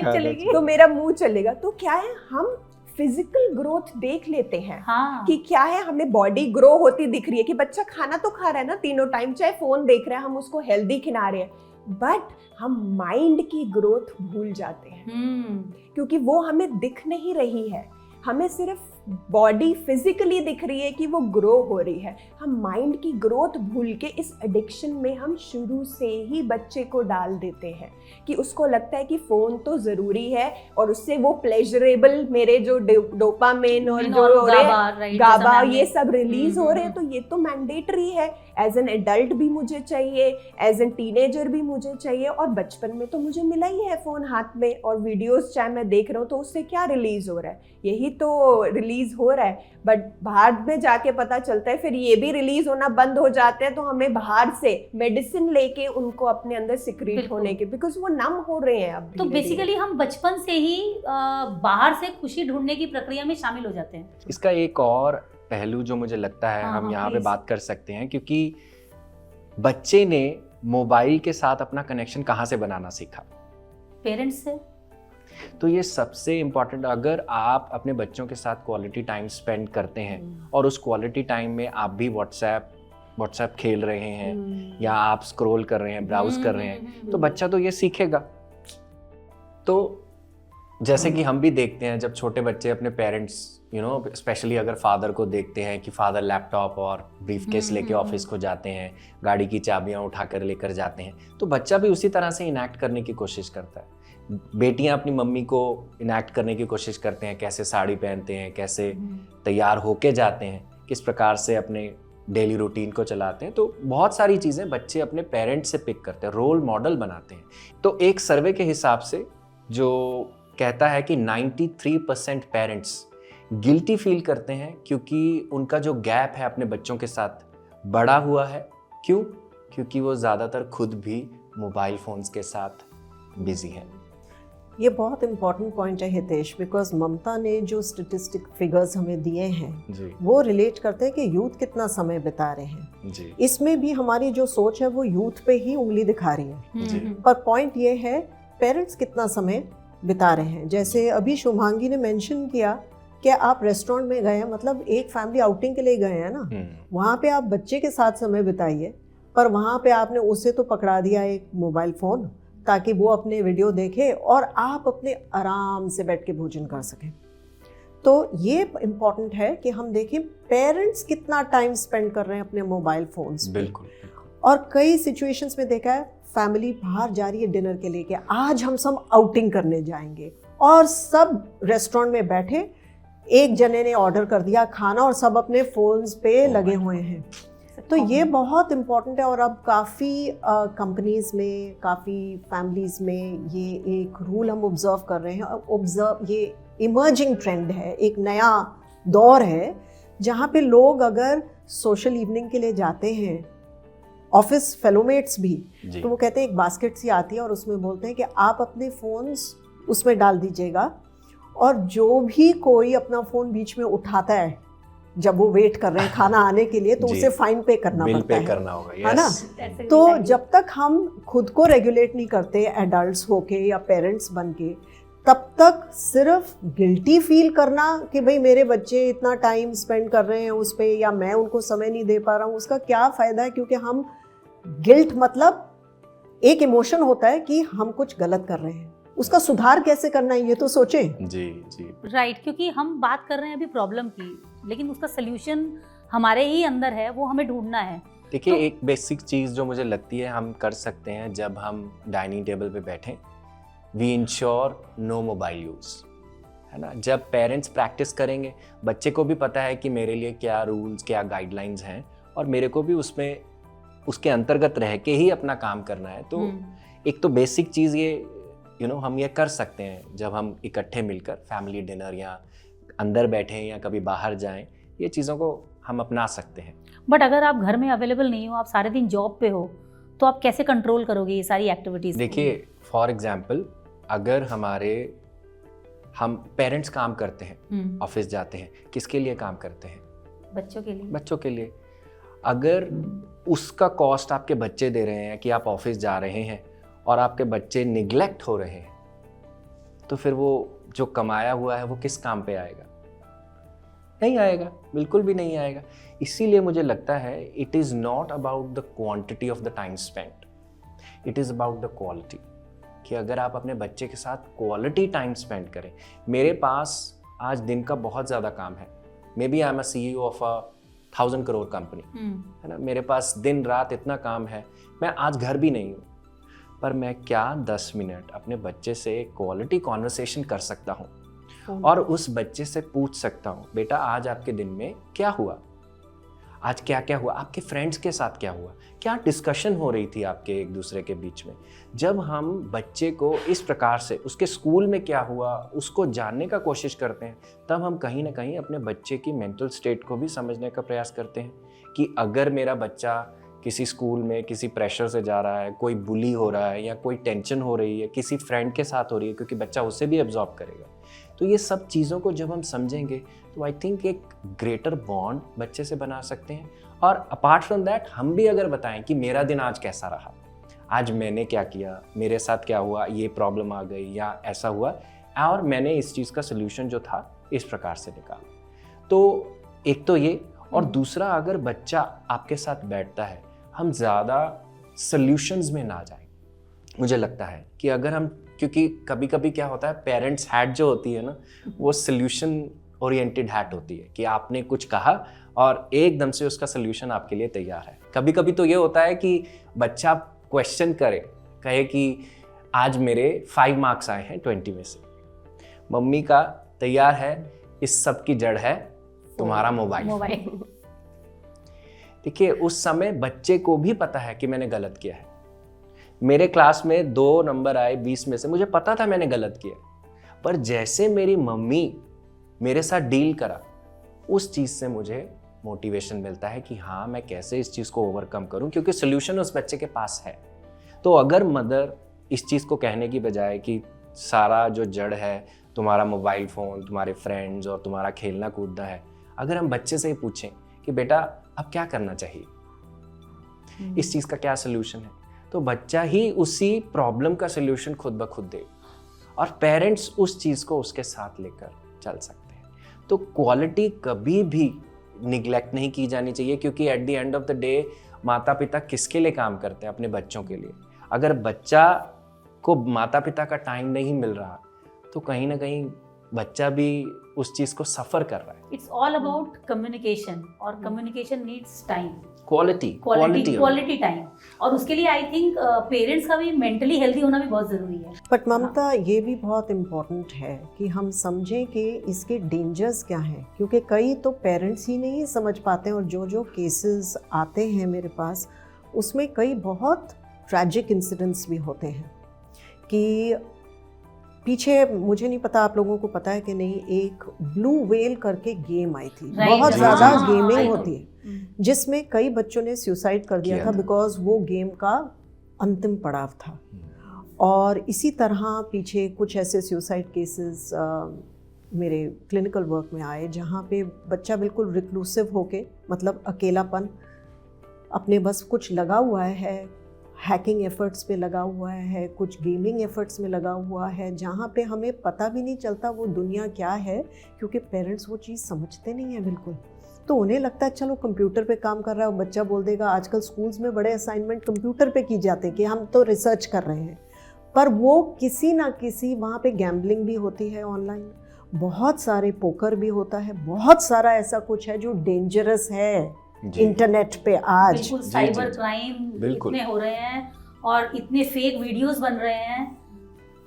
तो मेरा मुंह चलेगा। तो क्या है, हम फिजिकल ग्रोथ देख लेते हैं। हाँ। कि क्या है, हमें बॉडी ग्रो होती दिख रही है कि बच्चा खाना तो खा रहा है ना तीनों टाइम, चाहे फोन देख रहा है, हम उसको हेल्दी खिला रहे हैं, बट हम माइंड की ग्रोथ भूल जाते हैं क्योंकि वो हमें दिख नहीं रही है। हमें सिर्फ बॉडी फिजिकली दिख रही है कि वो ग्रो हो रही है, हम माइंड की ग्रोथ भूल के इस एडिक्शन में हम शुरू से ही बच्चे को डाल देते हैं कि उसको लगता है कि फ़ोन तो ज़रूरी है और उससे वो प्लेजरेबल मेरे जो डोपामिन और जो हो रहे गाबा ये सब रिलीज हो रहे हैं, तो ये तो मैंडेटरी है। एज एन एडल्ट भी मुझे चाहिए, एज एन टीनेजर भी मुझे चाहिए, और बचपन में तो मुझे मिला ही है फ़ोन हाथ में, और वीडियोस चाहे मैं देख रहा हूँ तो उससे क्या रिलीज हो रहा है, यही तो रिलीज हो रहा है। बट बाहर में जाके पता चलता है फिर ये भी रिलीज होना बंद हो जाते हैं, तो हमें बाहर से मेडिसिन लेके उनको अपने अंदर सिक्रीट होने के, बिकॉज वो नम हो रहे हैं अब। तो बेसिकली हम बचपन से ही बाहर से खुशी ढूंढने की प्रक्रिया में शामिल हो जाते हैं। इसका एक और पहलू जो मुझे लगता है हम यहाँ पे please। बात कर सकते हैं, क्योंकि बच्चे ने मोबाइल के साथ अपना कनेक्शन कहाँ से बनाना सीखा? पेरेंट्स से। तो ये सबसे इम्पॉर्टेंट, अगर आप अपने बच्चों के साथ क्वालिटी टाइम स्पेंड करते हैं और उस क्वालिटी टाइम में आप भी व्हाट्सएप खेल रहे हैं या आप स्क्रॉल कर रहे हैं, ब्राउज कर रहे हैं, तो बच्चा तो ये सीखेगा। तो जैसे कि हम भी देखते हैं जब छोटे बच्चे अपने पेरेंट्स स्पेशली अगर फादर को देखते हैं कि फादर लैपटॉप और ब्रीफकेस लेके ऑफिस को जाते हैं, गाड़ी की चाबियां उठाकर लेकर जाते हैं, तो बच्चा भी उसी तरह से इनैक्ट करने की कोशिश करता है। बेटियां अपनी मम्मी को इनैक्ट करने की कोशिश करते हैं, कैसे साड़ी पहनते हैं, कैसे तैयार होके जाते हैं, किस प्रकार से अपने डेली रूटीन को चलाते हैं। तो बहुत सारी चीज़ें बच्चे अपने पेरेंट्स से पिक करते हैं, रोल मॉडल बनाते हैं। तो एक सर्वे के हिसाब से जो कहता है कि 93% पेरेंट्स गिल्टी फील करते हैं क्योंकि उनका जो गैप है अपने बच्चों के साथ बड़ा हुआ है। क्यों? क्योंकि वो ज़्यादातर खुद भी मोबाइल फ़ोन्स के साथ बिजी हैं। ये बहुत इम्पॉर्टेंट पॉइंट है हितेश, बिकॉज ममता ने जो स्टेटिस्टिक फिगर्स हमें दिए हैं जी। वो रिलेट करते हैं कि यूथ कितना समय बिता रहे हैं जी। इसमें भी हमारी जो सोच है वो यूथ पे ही उंगली दिखा रही है जी। पर पॉइंट ये है पेरेंट्स कितना समय बिता रहे हैं। जैसे अभी शुभांगी ने मेंशन किया कि आप रेस्टोरेंट में गए हैं, मतलब एक फैमिली आउटिंग के लिए गए हैं ना, वहाँ पे आप बच्चे के साथ समय बिताइए, पर वहाँ पे आपने उसे तो पकड़ा दिया एक मोबाइल फ़ोन ताकि वो अपने वीडियो देखे और आप अपने आराम से बैठ के भोजन कर सकें। तो ये इम्पॉर्टेंट है कि हम देखें पेरेंट्स कितना टाइम स्पेंड कर रहे हैं अपने मोबाइल फ़ोन्स पे। बिल्कुल। और कई सिचुएशंस में देखा है फैमिली बाहर जा रही है डिनर के लिए कि आज हम सब आउटिंग करने जाएंगे, और सब रेस्टोरेंट में बैठे, एक जने ने ऑर्डर कर दिया खाना और सब अपने फ़ोन्स पे लगे हुए हैं। तो ये बहुत इम्पॉर्टेंट है। और अब काफ़ी कंपनीज़ में, काफ़ी फैमिलीज़ में ये एक रूल हम ऑब्ज़र्व कर रहे हैं। ये इमर्जिंग ट्रेंड है, एक नया दौर है जहाँ पे लोग अगर सोशल इवनिंग के लिए जाते हैं ऑफिस फेलोमेट्स भी, जी तो वो कहते हैं एक बास्केट सी आती है और उसमें बोलते हैं कि आप अपने फ़ोन्स उसमें डाल दीजिएगा, और जो भी कोई अपना फ़ोन बीच में उठाता है जब वो वेट कर रहे हैं खाना आने के लिए, तो जी। उसे फाइन पे करना बिल पड़ता पे है, करना होगा, है ना? yes। तो जब तक हम खुद को रेगुलेट नहीं करते एडल्ट्स होके या पेरेंट्स बन के, तब तक सिर्फ गिल्टी फील करना कि भाई मेरे बच्चे इतना टाइम स्पेंड कर रहे हैं उस पे, या मैं उनको समय नहीं दे पा रहा हूँ, उसका क्या फ़ायदा है? क्योंकि हम गिल्ट मतलब एक इमोशन होता है कि हम कुछ गलत कर रहे हैं, उसका सुधार कैसे करना है ये तो सोचें। जी जी राइट, क्योंकि हम बात कर रहे हैं अभी प्रॉब्लम की, लेकिन उसका सल्यूशन हमारे ही अंदर है, वो हमें ढूंढना है। देखिए, तो- एक बेसिक चीज़ जो मुझे लगती है हम कर सकते हैं जब हम डाइनिंग टेबल पे बैठें, we ensure no mobile use, है ना। जब पेरेंट्स प्रैक्टिस करेंगे, बच्चे को भी पता है कि मेरे लिए क्या रूल्स, क्या गाइडलाइंस हैं, और मेरे को भी उसमें उसके अंतर्गत रह के ही अपना काम करना है। तो एक तो बेसिक चीज़ ये हम ये कर सकते हैं जब हम इकट्ठे मिलकर फैमिली डिनर या अंदर बैठें या कभी बाहर जाएं, ये चीज़ों को हम अपना सकते हैं। बट अगर आप घर में अवेलेबल नहीं हो, आप सारे दिन जॉब पे हो, तो आप कैसे कंट्रोल करोगे ये सारी एक्टिविटीज? देखिए, फॉर एग्जांपल, अगर हम पेरेंट्स काम करते हैं, ऑफिस जाते हैं, किसके लिए काम करते हैं? बच्चों के लिए। बच्चों के लिए। अगर उसका कॉस्ट आपके बच्चे दे रहे हैं कि आप ऑफिस जा रहे हैं और आपके बच्चे निगलेक्ट हो रहे हैं, तो फिर वो जो कमाया हुआ है वो किस काम पे आएगा? नहीं आएगा, बिल्कुल भी नहीं आएगा। इसीलिए मुझे लगता है it is not about the quantity of the time spent, it is about the quality. कि अगर आप अपने बच्चे के साथ क्वालिटी टाइम स्पेंड करें। मेरे पास आज दिन का बहुत ज़्यादा काम है, may be I am a CEO of a 1000 crore company, है ना। मेरे पास दिन रात इतना काम है, मैं आज घर भी नहीं हूँ, पर मैं क्या 10 मिनट अपने बच्चे से क्वालिटी कॉन्वर्सेशन कर सकता हूँ और उस बच्चे से पूछ सकता हूँ, बेटा आज आपके दिन में क्या हुआ, आज क्या क्या हुआ, आपके फ्रेंड्स के साथ क्या हुआ, क्या डिस्कशन हो रही थी आपके एक दूसरे के बीच में। जब हम बच्चे को इस प्रकार से उसके स्कूल में क्या हुआ उसको जानने का कोशिश करते हैं, तब हम कहीं ना कहीं अपने बच्चे की मेंटल स्टेट को भी समझने का प्रयास करते हैं कि अगर मेरा बच्चा किसी स्कूल में किसी प्रेशर से जा रहा है, कोई बुली हो रहा है या कोई टेंशन हो रही है किसी फ्रेंड के साथ हो रही है, क्योंकि बच्चा उसे भी एब्जॉर्ब करेगा। तो ये सब चीज़ों को जब हम समझेंगे तो आई थिंक एक ग्रेटर बॉन्ड बच्चे से बना सकते हैं। और अपार्ट फ्रॉम दैट हम भी अगर बताएं कि मेरा दिन आज कैसा रहा, आज मैंने क्या किया, मेरे साथ क्या हुआ, ये प्रॉब्लम आ गई या ऐसा हुआ, और मैंने इस चीज़ का सोल्यूशन जो था इस प्रकार से निकाला। तो एक तो ये, और दूसरा अगर बच्चा आपके साथ बैठता है, हम ज़्यादा सॉल्यूशंस में ना जाएं। मुझे लगता है कि अगर हम, क्योंकि कभी कभी क्या होता है, पेरेंट्स हैट जो होती है ना, वो सॉल्यूशन ओरिएंटेड हैट होती है कि आपने कुछ कहा और एकदम से उसका सॉल्यूशन आपके लिए तैयार है। कभी कभी तो ये होता है कि बच्चा क्वेश्चन कहे कि आज मेरे 5 मार्क्स आए हैं 20 में से, मम्मी का तैयार है, इस सब की जड़ है तुम्हारा मोबाइल। देखिए, उस समय बच्चे को भी पता है कि मैंने गलत किया है। मेरे क्लास में 2 नंबर आए 20 में से, मुझे पता था मैंने गलत किया, पर जैसे मेरी मम्मी मेरे साथ डील करा, उस चीज़ से मुझे मोटिवेशन मिलता है कि हाँ, मैं कैसे इस चीज़ को ओवरकम करूं, क्योंकि सोल्यूशन उस बच्चे के पास है। तो अगर मदर इस चीज़ को कहने की बजाय कि सारा जो जड़ है तुम्हारा मोबाइल फ़ोन, तुम्हारे फ्रेंड्स और तुम्हारा खेलना कूदना है, अगर हम बच्चे से ही पूछें कि बेटा अब क्या करना चाहिए, इस चीज़ का क्या सोल्यूशन है, तो बच्चा ही उसी प्रॉब्लम का सोल्यूशन खुद ब खुद दे, और पेरेंट्स उस चीज़ को उसके साथ लेकर चल सकते हैं। तो क्वालिटी कभी भी निगलेक्ट नहीं की जानी चाहिए, क्योंकि at the end of the day माता पिता किसके लिए काम करते हैं? अपने बच्चों के लिए। अगर बच्चा को माता पिता का टाइम नहीं मिल रहा, तो कहीं ना कहीं बच्चा भी उस चीज़ को सफ़र कर रहा है। इट्स ऑल अबाउट कम्युनिकेशन, और communication needs time, quality time, और उसके लिए आई थिंक पेरेंट्स का भी मेंटली हेल्दी होना भी बहुत ज़रूरी है। बट ममता, ये भी बहुत इम्पोर्टेंट है कि हम समझें कि इसके डेंजर्स क्या हैं, क्योंकि कई तो पेरेंट्स ही नहीं समझ पाते हैं, और जो केसेस आते हैं मेरे पास, उसमें कई बहुत ट्रैजिक इंसिडेंट्स भी होते हैं कि पीछे मुझे नहीं पता आप लोगों को पता है कि नहीं, एक ब्लू व्हेल करके गेम आई थी, Right, बहुत right. ज़्यादा हाँ, I गेमिंग know. होती है, जिसमें कई बच्चों ने सुसाइड कर दिया किया था था। बिकॉज वो गेम का अंतिम पड़ाव था। और इसी तरह पीछे कुछ ऐसे सुसाइड केसेस मेरे क्लिनिकल वर्क में आए जहाँ पे बच्चा बिल्कुल रिक्लूसिव होके, मतलब अकेलापन, अपने बस कुछ लगा हुआ है, हैकिंग एफर्ट्स पे लगा हुआ है, कुछ गेमिंग एफर्ट्स में लगा हुआ है, जहाँ पे हमें पता भी नहीं चलता वो दुनिया क्या है, क्योंकि पेरेंट्स वो चीज़ समझते नहीं है बिल्कुल। तो उन्हें लगता है चलो कंप्यूटर पे काम कर रहा है, बच्चा बोल देगा, आजकल स्कूल्स में बड़े असाइनमेंट कंप्यूटर पे की जाते हैं कि हम तो रिसर्च कर रहे हैं, पर वो किसी ना किसी वहाँ पे गैम्बलिंग भी होती है ऑनलाइन, बहुत सारे पोकर भी होता है, बहुत सारा ऐसा कुछ है जो डेंजरस है इंटरनेट पे आज। बिल्कुल, जी, साइबर जी। क्राइम बिल्कुल। इतने हो रहे हैं और इतने फेक वीडियोस बन रहे हैं,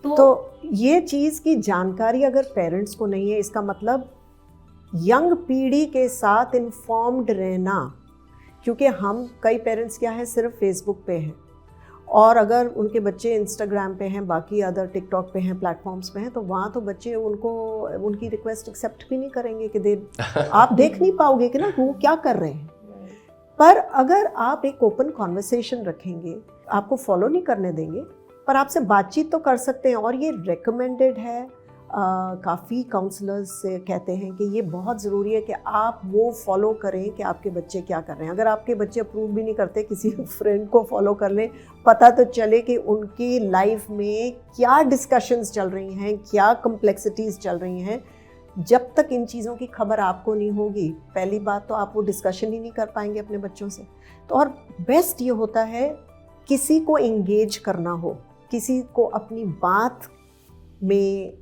तो ये चीज़ की जानकारी अगर पेरेंट्स को नहीं है, इसका मतलब यंग पीढ़ी के साथ इन्फॉर्म्ड रहना, क्योंकि हम कई पेरेंट्स क्या है सिर्फ फेसबुक पे हैं, और अगर उनके बच्चे इंस्टाग्राम पे हैं, बाकी अदर टिकटॉक पे हैं, प्लेटफॉर्म्स पे हैं, तो वहाँ तो बच्चे उनकी रिक्वेस्ट एक्सेप्ट भी नहीं करेंगे कि आप देख नहीं पाओगे कि ना वो क्या कर रहे हैं। पर अगर आप एक ओपन कॉन्वर्सेशन रखेंगे, आपको फॉलो नहीं करने देंगे, पर आपसे बातचीत तो कर सकते हैं, और ये रेकमेंडेड है, काफ़ी काउंसलर्स से कहते हैं कि ये बहुत ज़रूरी है कि आप वो फॉलो करें कि आपके बच्चे क्या कर रहे हैं। अगर आपके बच्चे अप्रूव भी नहीं करते, किसी फ्रेंड को फॉलो कर लें, पता तो चले कि उनकी लाइफ में क्या डिस्कशंस चल रही हैं, क्या कम्प्लेक्सिटीज़ चल रही हैं। जब तक इन चीज़ों की खबर आपको नहीं होगी, पहली बात तो आप वो डिस्कशन ही नहीं कर पाएंगे अपने बच्चों से। तो और बेस्ट ये होता है किसी को एंगेज करना हो, किसी को अपनी बात में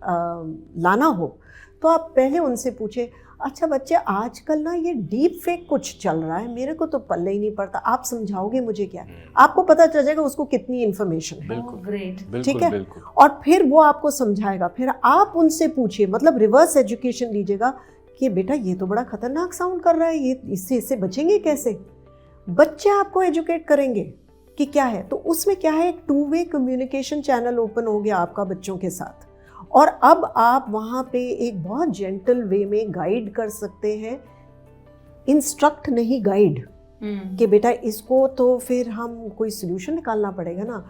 लाना हो, तो आप पहले उनसे पूछे, अच्छा बच्चे आजकल ना ये डीप फेक कुछ चल रहा है, मेरे को तो पल्ले ही नहीं पड़ता, आप समझाओगे मुझे क्या? आपको पता चल जाएगा उसको कितनी इन्फॉर्मेशन है। बिल्कुल, ग्रेट, ठीक है, बिल्कुल। और फिर वो आपको समझाएगा, फिर आप उनसे पूछिए, मतलब रिवर्स एजुकेशन लीजिएगा कि बेटा ये तो बड़ा खतरनाक साउंड कर रहा है, ये इससे बचेंगे कैसे? बच्चे आपको एजुकेट करेंगे कि क्या है। तो उसमें क्या है, एक 2 वे कम्युनिकेशन चैनल ओपन हो गया आपका बच्चों के साथ, और अब आप वहाँ पे एक बहुत जेंटल वे में गाइड कर सकते हैं, इंस्ट्रक्ट नहीं गाइड, कि बेटा इसको तो फिर हम कोई सोल्यूशन निकालना पड़ेगा ना,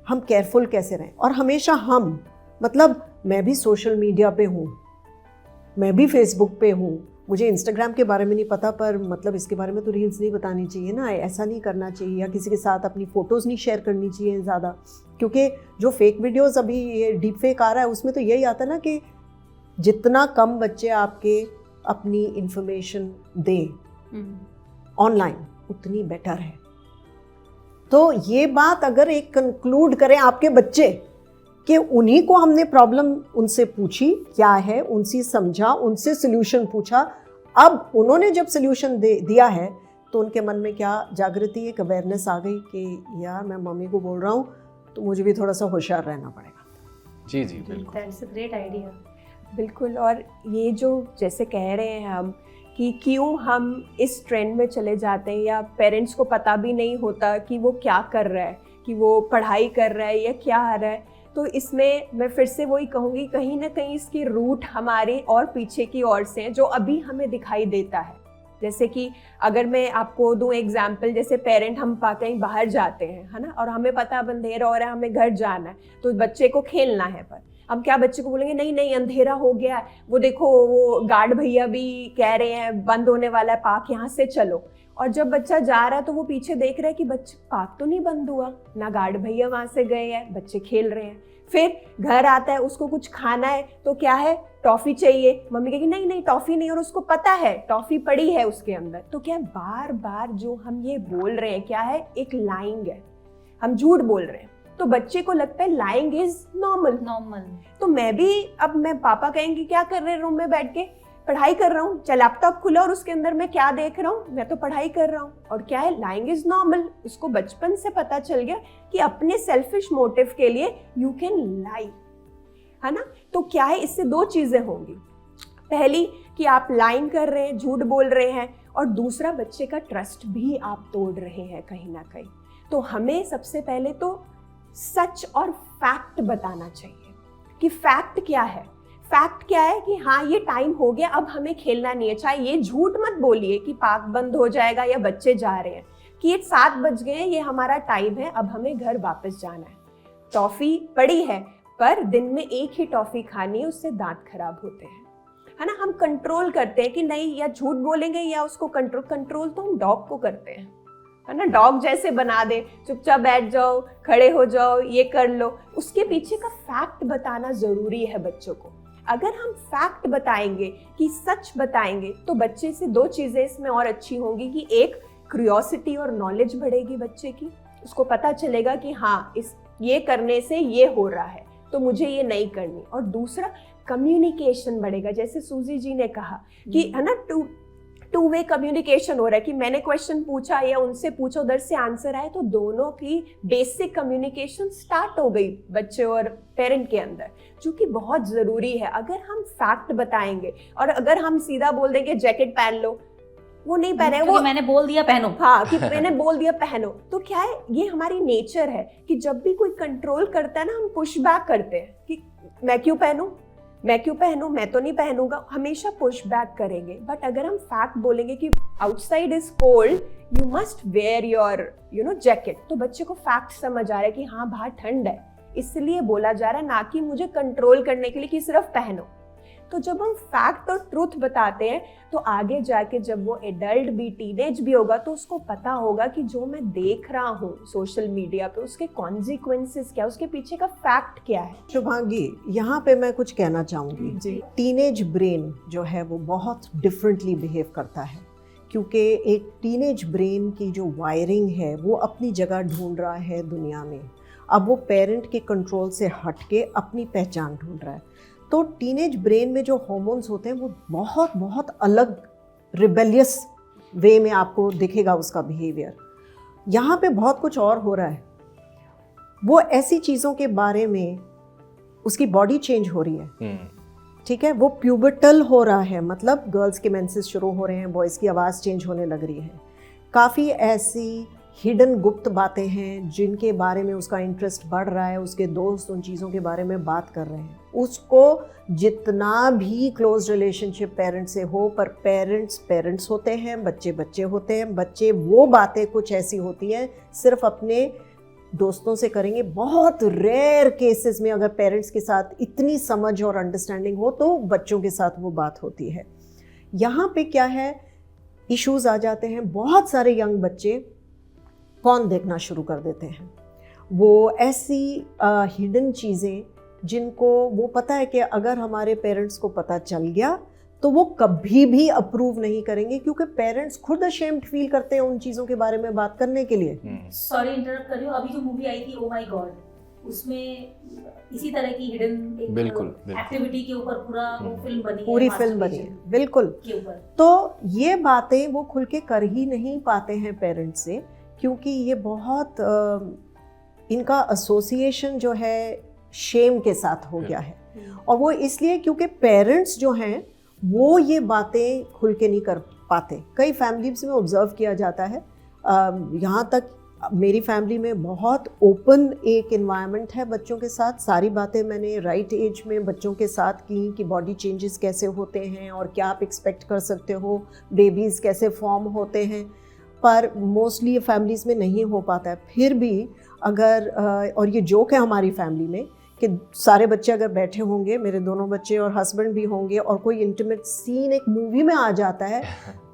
हम केयरफुल कैसे रहें। और हमेशा हम, मतलब मैं भी सोशल मीडिया पे हूँ, मैं भी फेसबुक पे हूँ, मुझे इंस्टाग्राम के बारे में नहीं पता, पर मतलब इसके बारे में तो रील्स नहीं बतानी चाहिए ना, ऐसा नहीं करना चाहिए, या किसी के साथ अपनी फ़ोटोज़ नहीं शेयर करनी चाहिए ज़्यादा, क्योंकि जो फेक वीडियोस अभी ये डीप फेक आ रहा है उसमें तो यही आता है ना कि जितना कम बच्चे आपके अपनी इंफॉर्मेशन दें ऑनलाइन उतनी बेटर है। तो ये बात अगर एक कंक्लूड करें आपके बच्चे कि उन्हीं को हमने प्रॉब्लम उनसे पूछी क्या है, उनसे समझा, उनसे सोल्यूशन पूछा, अब उन्होंने जब सोल्यूशन दिया है तो उनके मन में क्या जागृति, एक अवेयरनेस आ गई कि यार मैं मम्मी को बोल रहा हूँ तो मुझे भी थोड़ा सा होशियार रहना पड़ेगा। जी जी बिल्कुल, दैट्स अ ग्रेट आइडिया। बिल्कुल। और ये जो जैसे कह रहे हैं हम कि क्यों हम इस ट्रेंड में चले जाते हैं, या पेरेंट्स को पता भी नहीं होता कि वो क्या कर रहा है, कि वो पढ़ाई कर रहा है या क्या आ रहा है, तो इसमें मैं फिर से वही कहूँगी, कहीं ना कहीं इसकी रूट हमारे और पीछे की ओर से है, जो अभी हमें दिखाई देता है। जैसे कि अगर मैं आपको दूं एग्जाम्पल, जैसे पेरेंट हम कहीं बाहर जाते हैं, है ना, और हमें पता अंधेरा हो रहा है, हमें घर जाना है, तो बच्चे को खेलना है, पर हम क्या बच्चे को बोलेंगे नहीं नहीं अंधेरा हो गया है, वो देखो वो गार्ड भैया भी कह रहे हैं बंद होने वाला है पार्क, यहाँ से चलो। और जब बच्चा जा रहा है तो वो पीछे देख रहा है कि बच्चे पार्क तो नहीं बंद हुआ, ना गार्ड भैया वहाँ से गए हैं, बच्चे खेल रहे हैं। फिर घर आता है, उसको कुछ खाना है तो क्या है, टॉफ़ी चाहिए, मम्मी कहेगी नहीं नहीं टॉफ़ी नहीं, और उसको पता है टॉफ़ी पड़ी है उसके अंदर। तो क्या बार बार जो हम ये बोल रहे हैं क्या है, एक लाइंग है, हम झूठ बोल रहे हैं, तो बच्चे को लगता है लाइंग इज नॉर्मल। तो मैं भी, अब मैं पापा कहेंगे क्या कर रहे हैं रूम में बैठ के, पढ़ाई कर रहा हूँ, चल लैपटॉप खुला और उसके अंदर मैं क्या देख रहा हूँ, मैं तो पढ़ाई कर रहा हूँ। और क्या है, लाइंग इज नॉर्मल। उसको बचपन से पता चल गया कि अपने सेल्फिश मोटिव के लिए यू कैन लाई, है ना। तो क्या है, इससे 2 चीजें होंगी, पहली कि आप लाइन कर रहे हैं, झूठ बोल रहे हैं, और दूसरा बच्चे का ट्रस्ट भी आप तोड़ रहे हैं कहीं ना कहीं। तो हमें सबसे पहले तो सच और फैक्ट बताना चाहिए कि फैक्ट क्या है। फैक्ट क्या है कि हाँ ये टाइम हो गया, अब हमें खेलना नहीं है। चाहे ये झूठ मत बोलिए कि पार्क बंद हो जाएगा या बच्चे जा रहे हैं, कि ये 7 बज गए, ये हमारा टाइम है, अब हमें घर वापस जाना है। टॉफी पड़ी है पर दिन में एक ही टॉफी खानी है, उससे दांत खराब होते हैं, है ना। हम कंट्रोल करते हैं कि नहीं, या झूठ बोलेंगे या उसको कंट्रोल तो हम डॉग को करते हैं, है ना। डॉग जैसे बना दे, चुपचाप बैठ जाओ, खड़े हो जाओ, ये कर लो। उसके पीछे का फैक्ट बताना जरूरी है बच्चों को। अगर हम फैक्ट बताएंगे कि सच बताएंगे तो बच्चे से 2 चीजें इसमें और अच्छी होंगी कि एक, क्यूरियोसिटी और नॉलेज बढ़ेगी बच्चे की, उसको पता चलेगा कि हाँ ये करने से ये हो रहा है तो मुझे ये नहीं करनी। और दूसरा, कम्युनिकेशन बढ़ेगा। जैसे सूजी जी ने कहा कि है ना, टू वे कम्युनिकेशन हो रहा है कि मैंने क्वेश्चन पूछा या उनसे पूछा, उधर से आंसर आए, तो दोनों की बेसिक कम्युनिकेशन स्टार्ट हो गई बच्चे और पेरेंट के अंदर, जो कि बहुत ज़रूरी है। अगर हम फैक्ट बताएंगे और अगर हम सीधा बोल देंगे जैकेट पहन लो, वो नहीं पहने, वो मैंने बोल दिया पहनो, हाँ कि मैंने बोल दिया पहनो, तो क्या है, ये हमारी नेचर है कि जब भी कोई कंट्रोल करता है ना, हम पुश बैक करते हैं कि मैं क्यों पहनूं, मैं तो नहीं पहनूंगा, हमेशा पुश बैक करेंगे। बट अगर हम फैक्ट बोलेंगे कि outside is cold, you must where your jacket, तो बच्चे को फैक्ट समझ आ रहा है कि हाँ बाहर ठंड है, इसलिए बोला जा रहा है, ना कि मुझे कंट्रोल करने के लिए कि सिर्फ पहनो। तो जब हम फैक्ट और ट्रूथ बताते हैं तो आगे जाके जब वो एडल्ट भी, टीनेज भी होगा, तो उसको पता होगा कि जो मैं देख रहा हूँ सोशल मीडिया पे, उसके कॉन्सिक्वेंसेस क्या, उसके पीछे का फैक्ट क्या है। शुभांगी, यहाँ पे मैं कुछ कहना चाहूँगी जी। टीनेज ब्रेन जो है वो बहुत डिफरेंटली बिहेव करता है, क्योंकि एक टीनेज ब्रेन की जो वायरिंग है वो अपनी जगह ढूंढ रहा है दुनिया में। अब वो पेरेंट के कंट्रोल से हट के अपनी पहचान ढूंढ रहा है। तो टीनेज ब्रेन में जो हार्मोन्स होते हैं वो बहुत बहुत अलग रिबेलियस वे में आपको दिखेगा उसका बिहेवियर। यहाँ पे बहुत कुछ और हो रहा है, वो ऐसी चीज़ों के बारे में, उसकी बॉडी चेंज हो रही है, ठीक है, वो प्यूबर्टल हो रहा है, मतलब गर्ल्स के मेंसेस शुरू हो रहे हैं, बॉयज़ की आवाज़ चेंज होने लग रही है। काफ़ी ऐसी हिडन गुप्त बातें हैं जिनके बारे में उसका इंटरेस्ट बढ़ रहा है, उसके दोस्त उन चीज़ों के बारे में बात कर रहे हैं। उसको जितना भी क्लोज रिलेशनशिप पेरेंट्स से हो, पर पेरेंट्स होते हैं, बच्चे बच्चे होते हैं। बच्चे वो बातें कुछ ऐसी होती हैं सिर्फ अपने दोस्तों से करेंगे। बहुत रेयर केसेस में अगर पेरेंट्स के साथ इतनी समझ और अंडरस्टैंडिंग हो तो बच्चों के साथ वो बात होती है। यहाँ पे क्या है, इश्यूज आ जाते हैं। बहुत सारे यंग बच्चे पॉर्न देखना शुरू कर देते हैं। वो ऐसी हिडन चीज़ें जिनको वो पता है कि अगर हमारे पेरेंट्स को पता चल गया तो वो कभी भी अप्रूव नहीं करेंगे, क्योंकि पेरेंट्स खुद अशेम्ड फील करते हैं उन चीज़ों के बारे में बात करने के लिए। सॉरी इंटरप्ट कर रही हूँ, अभी जो मूवी आई थी ओ माय गॉड, उसमें इसी तरह की हिडन एक्टिविटी के ऊपर पूरा वो फिल्म बनी है, पूरी फिल्म बनी है बिल्कुल के ऊपर। तो ये बातें वो खुल के कर ही नहीं पाते हैं पेरेंट्स से, क्योंकि ये बहुत इनका एसोसिएशन जो है शेम के साथ हो गया है। और वो इसलिए क्योंकि पेरेंट्स जो हैं वो ये बातें खुल के नहीं कर पाते। कई फैमिलीज में ऑब्जर्व किया जाता है, यहाँ तक मेरी फैमिली में बहुत ओपन एक एनवायरनमेंट है बच्चों के साथ। सारी बातें मैंने राइट एज में बच्चों के साथ की कि बॉडी चेंजेस कैसे होते हैं और क्या आप एक्सपेक्ट कर सकते हो, बेबीज़ कैसे फॉर्म होते हैं, पर मोस्टली फैमिलीज़ में नहीं हो पाता है। फिर भी अगर और ये जोक है हमारी फैमिली में कि सारे बच्चे अगर बैठे होंगे, मेरे दोनों बच्चे और हस्बैंड भी होंगे, और कोई इंटीमेट सीन एक मूवी में आ जाता है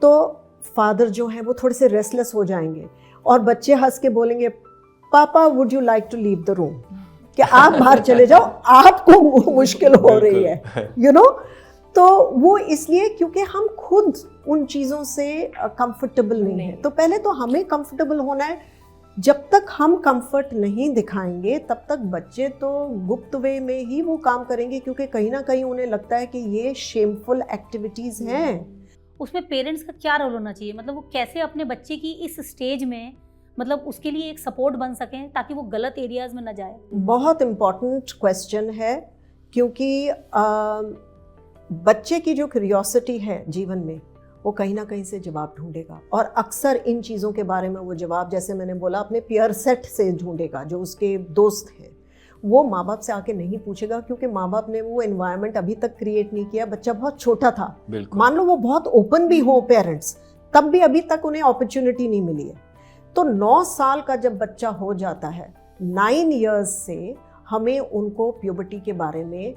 तो फादर जो हैं वो थोड़े से रेस्टलेस हो जाएंगे और बच्चे हंस के बोलेंगे, papa would you like to leave the room, कि आप बाहर चले जाओ, आपको मुश्किल हो रही है, यू नो। तो वो इसलिए क्योंकि हम खुद उन चीज़ों से कंफर्टेबल नहीं हैं। तो पहले तो हमें कंफर्टेबल होना है। जब तक हम कंफर्ट नहीं दिखाएंगे तब तक बच्चे तो गुप्त वे में ही वो काम करेंगे, क्योंकि कहीं ना कहीं उन्हें लगता है कि ये शेमफुल एक्टिविटीज़ हैं। उसमें पेरेंट्स का क्या रोल होना चाहिए, मतलब वो कैसे अपने बच्चे की इस स्टेज में, मतलब उसके लिए एक सपोर्ट बन सकें ताकि वो गलत एरियाज में न जाए? बहुत इम्पॉर्टेंट क्वेश्चन है, क्योंकि बच्चे की जो क्यूरियोसिटी है जीवन में वो कहीं ना कहीं से जवाब ढूंढेगा, और अक्सर इन चीज़ों के बारे में वो जवाब, जैसे मैंने बोला, अपने पीयर सेट से ढूंढेगा, जो उसके दोस्त हैं। वो माँ बाप से आके नहीं पूछेगा, क्योंकि माँ बाप ने वो एनवायरनमेंट अभी तक क्रिएट नहीं किया। बच्चा बहुत छोटा था, मान लो वो बहुत ओपन भी हो पेरेंट्स, तब भी अभी तक उन्हें अपॉर्चुनिटी नहीं मिली है। तो 9 साल का जब बच्चा हो जाता है, 9 इयर्स से हमें उनको प्यूबर्टी के बारे में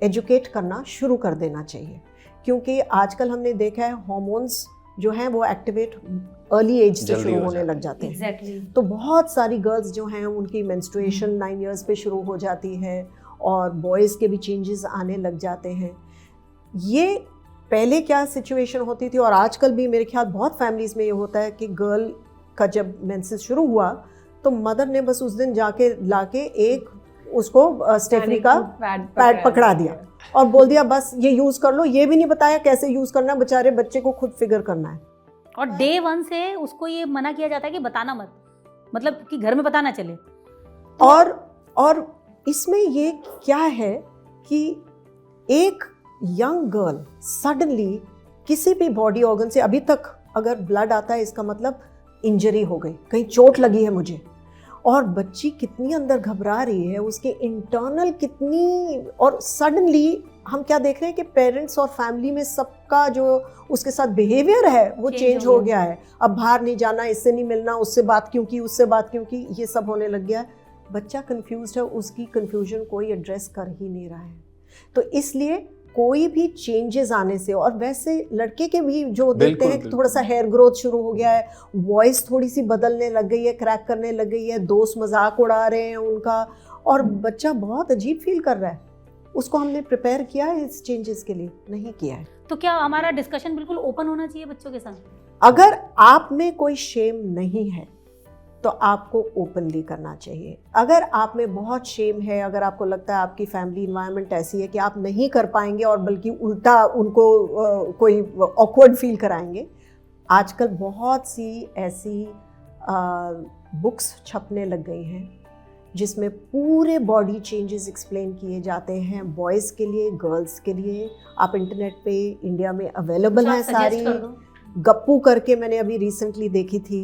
एजुकेट करना शुरू कर देना चाहिए, क्योंकि आजकल हमने देखा है हार्मोन्स जो हैं वो एक्टिवेट अर्ली एज से शुरू होने लग जाते हैं। Exactly. तो बहुत सारी गर्ल्स जो हैं उनकी मेंस्ट्रुएशन 9 इयर्स पे शुरू हो जाती है, और बॉयज़ के भी चेंजेस आने लग जाते हैं। ये पहले क्या सिचुएशन होती थी, और आजकल भी मेरे ख्याल बहुत फैमिलीज़ में ये होता है कि गर्ल का जब मेंसेस शुरू हुआ तो मदर ने बस उस दिन जाके लाके एक उसको स्टेफनी का पैड पकड़ा दिया और बोल दिया बस ये यूज़ कर लो। ये भी नहीं बताया कैसे यूज़ करना है, बेचारे बच्चे को खुद फिगर करना है। और डे 1 से उसको ये मना किया जाता है कि बताना मत, मतलब कि घर में पता ना चले। और इसमें ये क्या है कि एक यंग गर्ल सडनली किसी भी बॉडी ऑर्गन से, अभी तक अगर ब्लड आता है इसका मतलब इंजरी हो गई, कहीं चोट लगी है मुझे, और बच्ची कितनी अंदर घबरा रही है, उसके इंटरनल कितनी, और सडनली हम क्या देख रहे हैं कि पेरेंट्स और फैमिली में सबका जो उसके साथ बिहेवियर है वो चेंज हो गया है। अब बाहर नहीं जाना, इससे नहीं मिलना, उससे बात क्यों की, उससे बात क्यों की, ये सब होने लग गया है। बच्चा कंफ्यूज्ड है, उसकी कंफ्यूजन कोई एड्रेस कर ही नहीं रहा है। तो इसलिए कोई भी चेंजेस आने से, और वैसे लड़के के भी जो देखते हैं कि थोड़ा सा हेयर ग्रोथ शुरू हो गया है, वॉइस थोड़ी सी बदलने लग गई है, क्रैक करने लग गई है, दोस्त मजाक उड़ा रहे हैं उनका, और बच्चा बहुत अजीब फील कर रहा है। उसको हमने प्रिपेयर किया है इस चेंजेस के लिए? नहीं किया है। तो क्या हमारा डिस्कशन बिल्कुल ओपन होना चाहिए बच्चों के साथ? अगर आप में कोई शेम नहीं है तो आपको ओपनली करना चाहिए। अगर आप में बहुत शेम है, अगर आपको लगता है आपकी फैमिली इन्वायरमेंट ऐसी है कि आप नहीं कर पाएंगे और बल्कि उल्टा उनको कोई ऑकवर्ड फील कराएंगे, आजकल बहुत सी ऐसी बुक्स छपने लग गई हैं जिसमें पूरे बॉडी चेंजेस एक्सप्लेन किए जाते हैं, बॉयज़ के लिए, गर्ल्स के लिए। आप इंटरनेट पे इंडिया में अवेलेबल हैं सारी। गप्पू करके मैंने अभी रिसेंटली देखी थी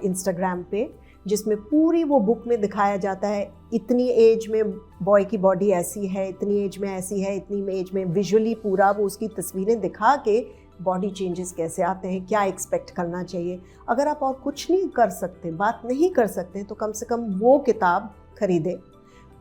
इंस्टाग्राम पे, जिसमें पूरी वो बुक में दिखाया जाता है इतनी एज में बॉय की बॉडी ऐसी है, इतनी एज में ऐसी है, इतनी एज में, विजुअली पूरा वो उसकी तस्वीरें दिखा के बॉडी चेंजेस कैसे आते हैं, क्या एक्सपेक्ट करना चाहिए। अगर आप और कुछ नहीं कर सकते, बात नहीं कर सकते, तो कम से कम वो किताब खरीदें,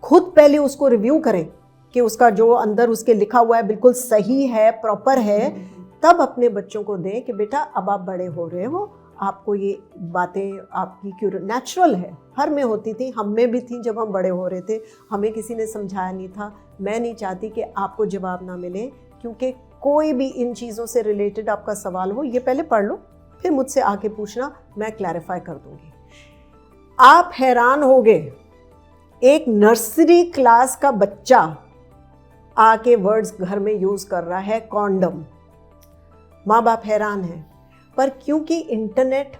खुद पहले उसको रिव्यू करें कि उसका जो अंदर उसके लिखा हुआ है बिल्कुल सही है, प्रॉपर है, तब अपने बच्चों को दें कि बेटा अब आप बड़े हो रहे हो, आपको ये बातें आपकी क्यों नेचुरल है, हर में होती थी, हम में भी थी जब हम बड़े हो रहे थे, हमें किसी ने समझाया नहीं था। मैं नहीं चाहती कि आपको जवाब ना मिले, क्योंकि कोई भी इन चीज़ों से रिलेटेड आपका सवाल हो, ये पहले पढ़ लो, फिर मुझसे आके पूछना, मैं क्लैरिफाई कर दूंगी। आप हैरान होगे, एक नर्सरी क्लास का बच्चा आके वर्ड्स घर में यूज़ कर रहा है कॉन्डम। माँ बाप हैरान हैं, पर क्योंकि इंटरनेट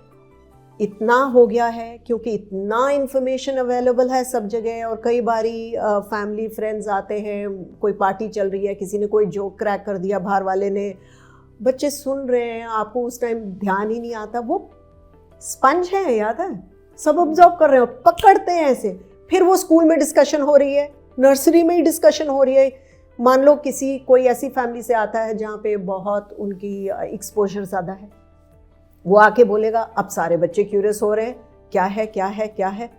इतना हो गया है, क्योंकि इतना इन्फॉर्मेशन अवेलेबल है सब जगह, और कई बारी फैमिली फ्रेंड्स आते हैं, कोई पार्टी चल रही है, किसी ने कोई जोक क्रैक कर दिया बाहर वाले ने, बच्चे सुन रहे हैं, आपको उस टाइम ध्यान ही नहीं आता, वो स्पंज है, याद है, सब ऑब्जर्व कर रहे हो, पकड़ते हैं ऐसे। फिर वो स्कूल में डिस्कशन हो रही है, नर्सरी में ही डिस्कशन हो रही है। मान लो कोई ऐसी फैमिली से आता है जहाँ पे बहुत उनकी एक्सपोजर ज़्यादा है, वो आके बोलेगा, अब सारे बच्चे क्यूरियस हो रहे हैं, क्या है क्या है क्या है,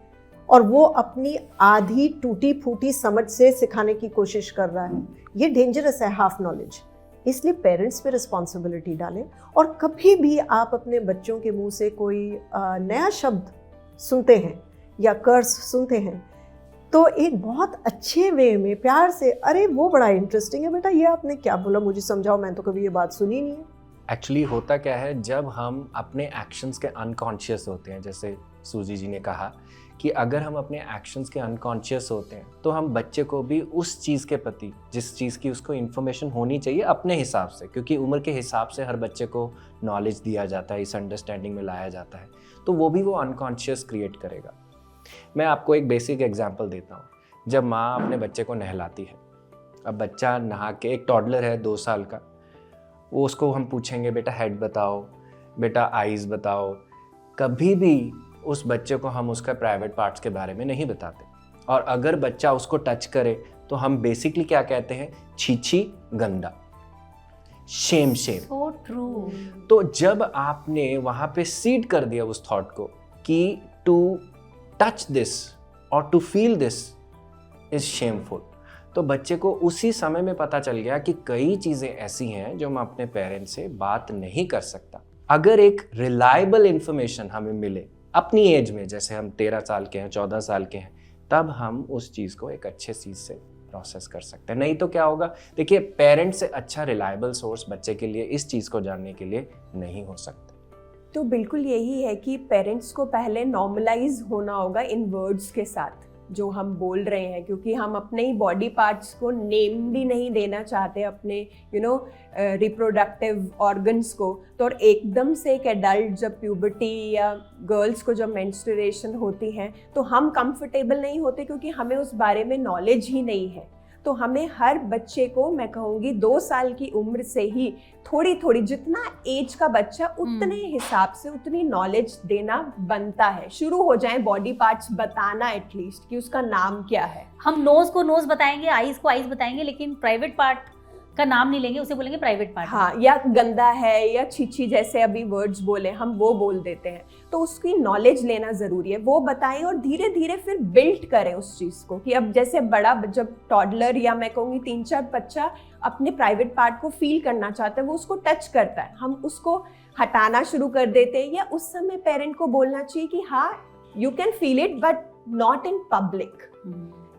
और वो अपनी आधी टूटी फूटी समझ से सिखाने की कोशिश कर रहा है। ये डेंजरस है, हाफ नॉलेज। इसलिए पेरेंट्स पे रिस्पॉन्सिबिलिटी डालें, और कभी भी आप अपने बच्चों के मुंह से कोई नया शब्द सुनते हैं या कर्स सुनते हैं, तो एक बहुत अच्छे वे में प्यार से, अरे वो बड़ा इंटरेस्टिंग है बेटा, ये आपने क्या बोला, मुझे समझाओ, मैं तो कभी ये बात सुनी नहीं है। एक्चुअली होता क्या है, जब हम अपने एक्शंस के अनकॉन्शियस होते हैं, जैसे सूजी जी ने कहा कि अगर हम अपने एक्शंस के अनकॉन्शियस होते हैं तो हम बच्चे को भी उस चीज़ के प्रति, जिस चीज़ की उसको इन्फॉर्मेशन होनी चाहिए अपने हिसाब से, क्योंकि उम्र के हिसाब से हर बच्चे को नॉलेज दिया जाता है, इस अंडरस्टैंडिंग में लाया जाता है, तो वो भी वो अनकॉन्शियस क्रिएट करेगा। मैं आपको एक बेसिक एग्जांपल देता हूँ। जब माँ अपने बच्चे को नहलाती है, अब बच्चा नहा के, एक टॉडलर है 2 साल का, वो उसको हम पूछेंगे बेटा हेड बताओ, बेटा आईज बताओ, कभी भी उस बच्चे को हम उसका प्राइवेट पार्ट्स के बारे में नहीं बताते। और अगर बच्चा उसको टच करे तो हम बेसिकली क्या कहते हैं, छी गंदा, शेम। So true. तो जब आपने वहां पे सीड कर दिया उस थॉट को कि टू टच दिस और to feel this is shameful, तो बच्चे को उसी समय में पता चल गया कि कई चीजें ऐसी हैं जो मैं अपने पेरेंट्स से बात नहीं कर सकता। अगर एक रिलायबल इंफॉर्मेशन हमें मिले अपनी एज में, जैसे हम 13 साल के हैं, 14 साल के हैं, तब हम उस चीज को एक अच्छे चीज से प्रोसेस कर सकते हैं। नहीं तो क्या होगा, देखिए पेरेंट्स से अच्छा रिलायबल सोर्स बच्चे के लिए इस चीज को जानने के लिए नहीं हो सकता। तो बिल्कुल यही है कि पेरेंट्स को पहले नॉर्मलाइज होना होगा इन वर्ड्स के साथ जो हम बोल रहे हैं, क्योंकि हम अपने ही बॉडी पार्ट्स को नेम भी नहीं देना चाहते, अपने रिप्रोडक्टिव ऑर्गन्स को। तो और एकदम से एक एडल्ट जब प्यूबर्टी या गर्ल्स को जब मेंस्ट्रुएशन होती है तो हम कंफर्टेबल नहीं होते, क्योंकि हमें उस बारे में नॉलेज ही नहीं है। तो हमें हर बच्चे को, मैं कहूँगी 2 साल की उम्र से ही थोड़ी थोड़ी, जितना एज का बच्चा उतने हिसाब से उतनी नॉलेज देना बनता है। शुरू हो जाए बॉडी पार्ट्स बताना एटलीस्ट कि उसका नाम क्या है। हम नोज को नोज बताएंगे, आईज को आईज बताएंगे, लेकिन प्राइवेट पार्ट का नाम नहीं लेंगे, उसे बोलेंगे प्राइवेट पार्ट। हाँ, या गंदा है या छीछी जैसे अभी वर्ड्स बोले हम वो बोल देते हैं। तो उसकी नॉलेज लेना ज़रूरी है, वो बताएं और धीरे धीरे फिर बिल्ड करें उस चीज़ को। कि अब जैसे बड़ा जब टॉडलर या मैं कहूँगी 3-4 बच्चा अपने प्राइवेट पार्ट को फील करना चाहता है, वो उसको टच करता है, हम उसको हटाना शुरू कर देते हैं। या उस समय पेरेंट को बोलना चाहिए कि हाँ you can feel it but not in public.